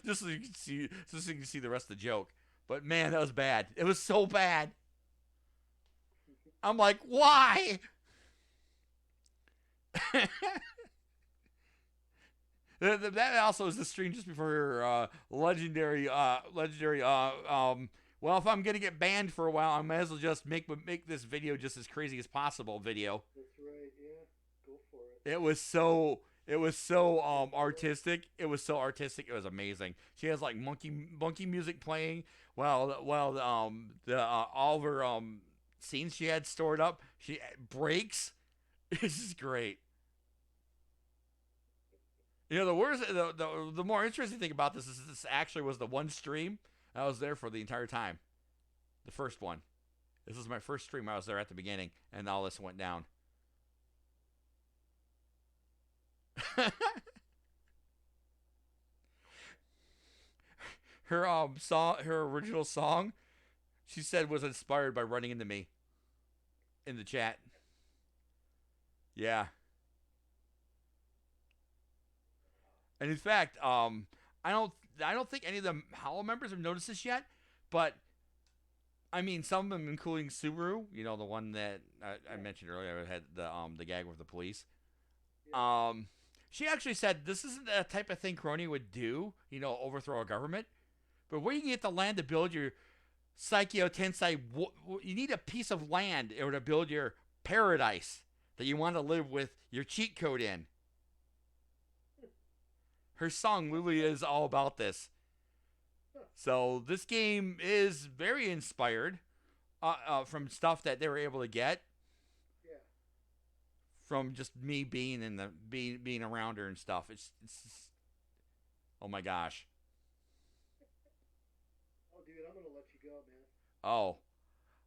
just so you can see the rest of the joke. But man, that was bad. It was so bad. I'm like, why? That also is the stream just before her legendary. Well, if I'm gonna get banned for a while, I might as well just make this video just as crazy as possible. Video. That's right. Yeah. Go for it. It was so artistic. It was so artistic. It was amazing. She has like monkey music playing while all of her scenes she had stored up she breaks. This is great. You know, the more interesting thing about this is this actually was the one stream I was there for the entire time. The first one. This was my first stream. I was there at the beginning, and all this went down. Her original song, she said was inspired by Running Into Me in the chat. Yeah. And in fact, I don't think any of the Hollow members have noticed this yet, but I mean, some of them, including Subaru, you know, the one that I mentioned earlier, had the gag with the police. Yeah. Um, She actually said this isn't the type of thing Korone would do, overthrow a government. But where you can get the land to build your Psycho Tensei, you need a piece of land in order to build your paradise that you want to live with your cheat code in. Her song literally is all about this. So this game is very inspired from stuff that they were able to get Yeah. from just me being in the being around her and stuff. It's oh my gosh. Oh, dude, I'm gonna let you go, man. Oh,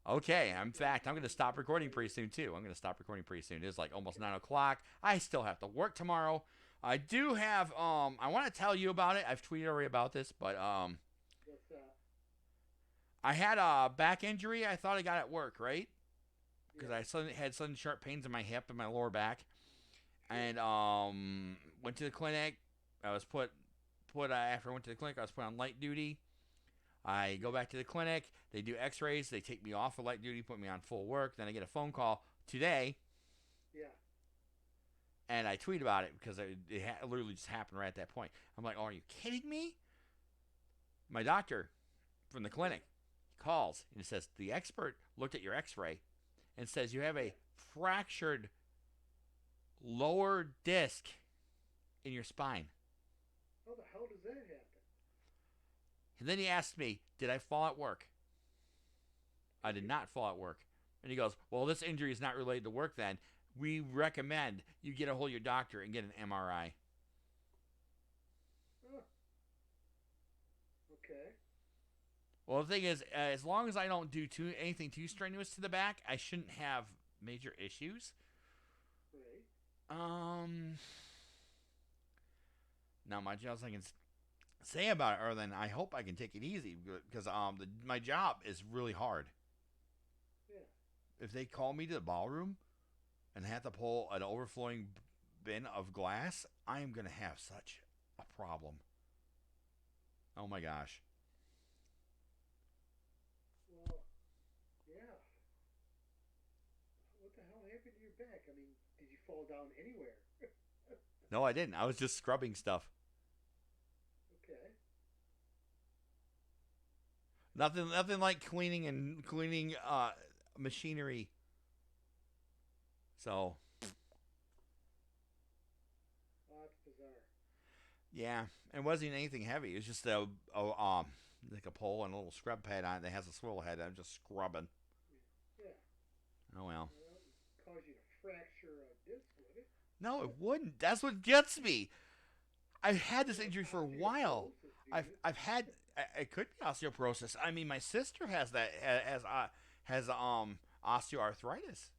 okay. In fact, I'm going to stop recording pretty soon, too. I'm going to stop recording pretty soon. It is like almost 9 o'clock. I still have to work tomorrow. I do have, I want to tell you about it. I've tweeted already about this, but, What's that? I had a back injury I thought I got at work, right? Because Yeah. I suddenly had sudden sharp pains in my hip and my lower back. And, went to the clinic. I was after I went to the clinic, I was put on light duty. I go back to the clinic. They do x-rays. They take me off of light duty, put me on full work. Then I get a phone call today, Yeah. and I tweet about it because it literally just happened right at that point. I'm like, oh, are you kidding me? My doctor from the clinic calls and says, the expert looked at your x-ray and says you have a fractured lower disc in your spine. How the hell does that happen? And then he asked me, did I fall at work? I did not fall at work. And he goes, well, this injury is not related to work then. We recommend you get a hold of your doctor and get an MRI. Oh. Okay. Well, the thing is, as long as I don't do anything too strenuous to the back, I shouldn't have major issues. Right. Not much else I can say about it other than I hope I can take it easy because my job is really hard. Yeah. If they call me to the ballroom and have to pull an overflowing bin of glass, I am going to have such a problem. Oh my gosh. Well, yeah. What the hell happened to your back? I mean, did you fall down anywhere? No, I didn't. I was just scrubbing stuff. Okay. Nothing like cleaning machinery. So, Oh, that's bizarre. yeah, it wasn't anything heavy. It was just like a pole and a little scrub pad on it that has a swivel head. I'm just scrubbing. Yeah. Oh well. Well, it would cause you to fracture a disc, would it? No, it wouldn't. That's what gets me. I've had this injury for a while. I've had it could be osteoporosis. I mean, my sister has that has osteoarthritis,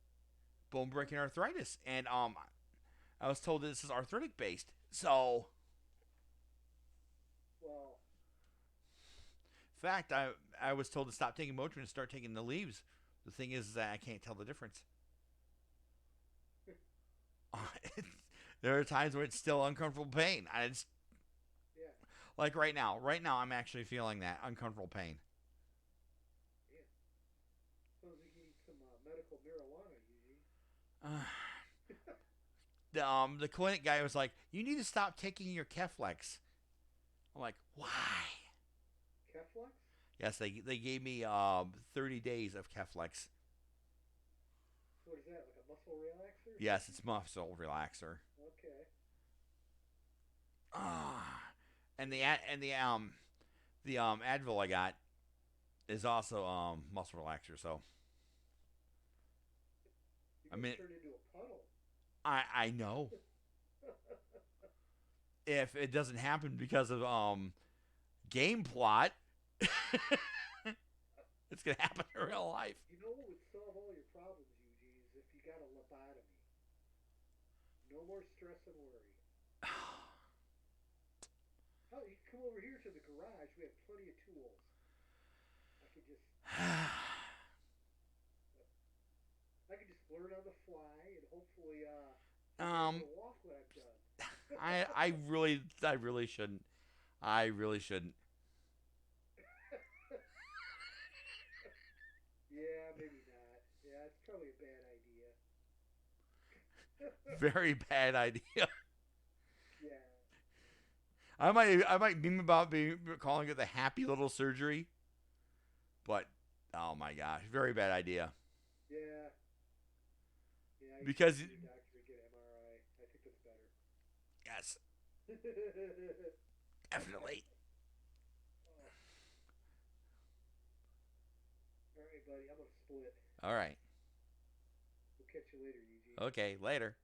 bone breaking arthritis, and I was told that this is arthritic based. So, Well, in fact, I was told to stop taking Motrin and start taking the leaves. The thing is that I can't tell the difference. There are times where it's still uncomfortable pain. yeah. Like right now. Right now, I'm actually feeling that uncomfortable pain. Yeah. Sounds like you need some medical marijuana, Eugene. The clinic guy was like, "You need to stop taking your Keflex." I'm like, "Why?" Keflex? Yes, they gave me 30 days of Keflex. So what is that, like a muscle relaxer? Yes, it's muscle relaxer. Okay. And the Advil I got is also muscle relaxer. So You're I going mean, to turn into a puddle. I know if it doesn't happen because of game plot, it's gonna happen in real life. You know what would solve all your problems, Eugene, is if you got a lobotomy. No more stress and worry. Oh, you can come over here to the garage. We have plenty of tools. I could just learn on the fly and hopefully walk when I'm done. I really shouldn't. I really shouldn't. Yeah, maybe not. Yeah, it's probably a bad idea. Very bad idea. I might meme about calling it the happy little surgery, but oh my gosh, very bad idea. Yeah. Yeah, I should Because see a doctor to get MRI. I think that's better. yes, Oh. definitely. All right, buddy. I'm gonna split. All right. We'll catch you later, Eugene. Okay. Later.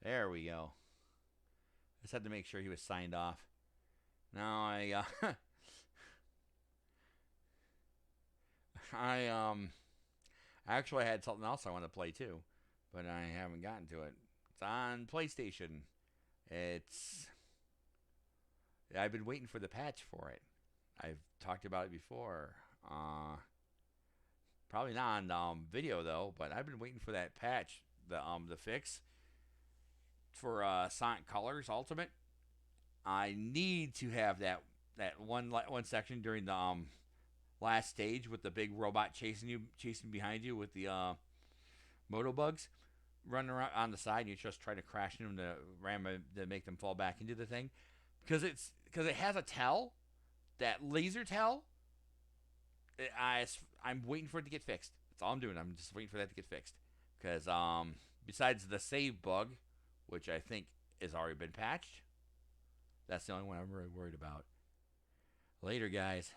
There we go. Just had to make sure he was signed off. Now I actually had something else I want to play too, but I haven't gotten to it. It's on PlayStation. It's I've been waiting for the patch for it. I've talked about it before. Probably not on video though, but I've been waiting for that patch, the fix for Sonic Colors Ultimate. I need to have that one section during the last stage with the big robot chasing behind you with the moto bugs running around on the side. And you just try to crash them to make them fall back into the thing because it has a tell, that laser tell. I'm waiting for it to get fixed. That's all I'm doing. I'm just waiting for that to get fixed because besides the save bug, which I think has already been patched, that's the only one I'm really worried about. Later, guys.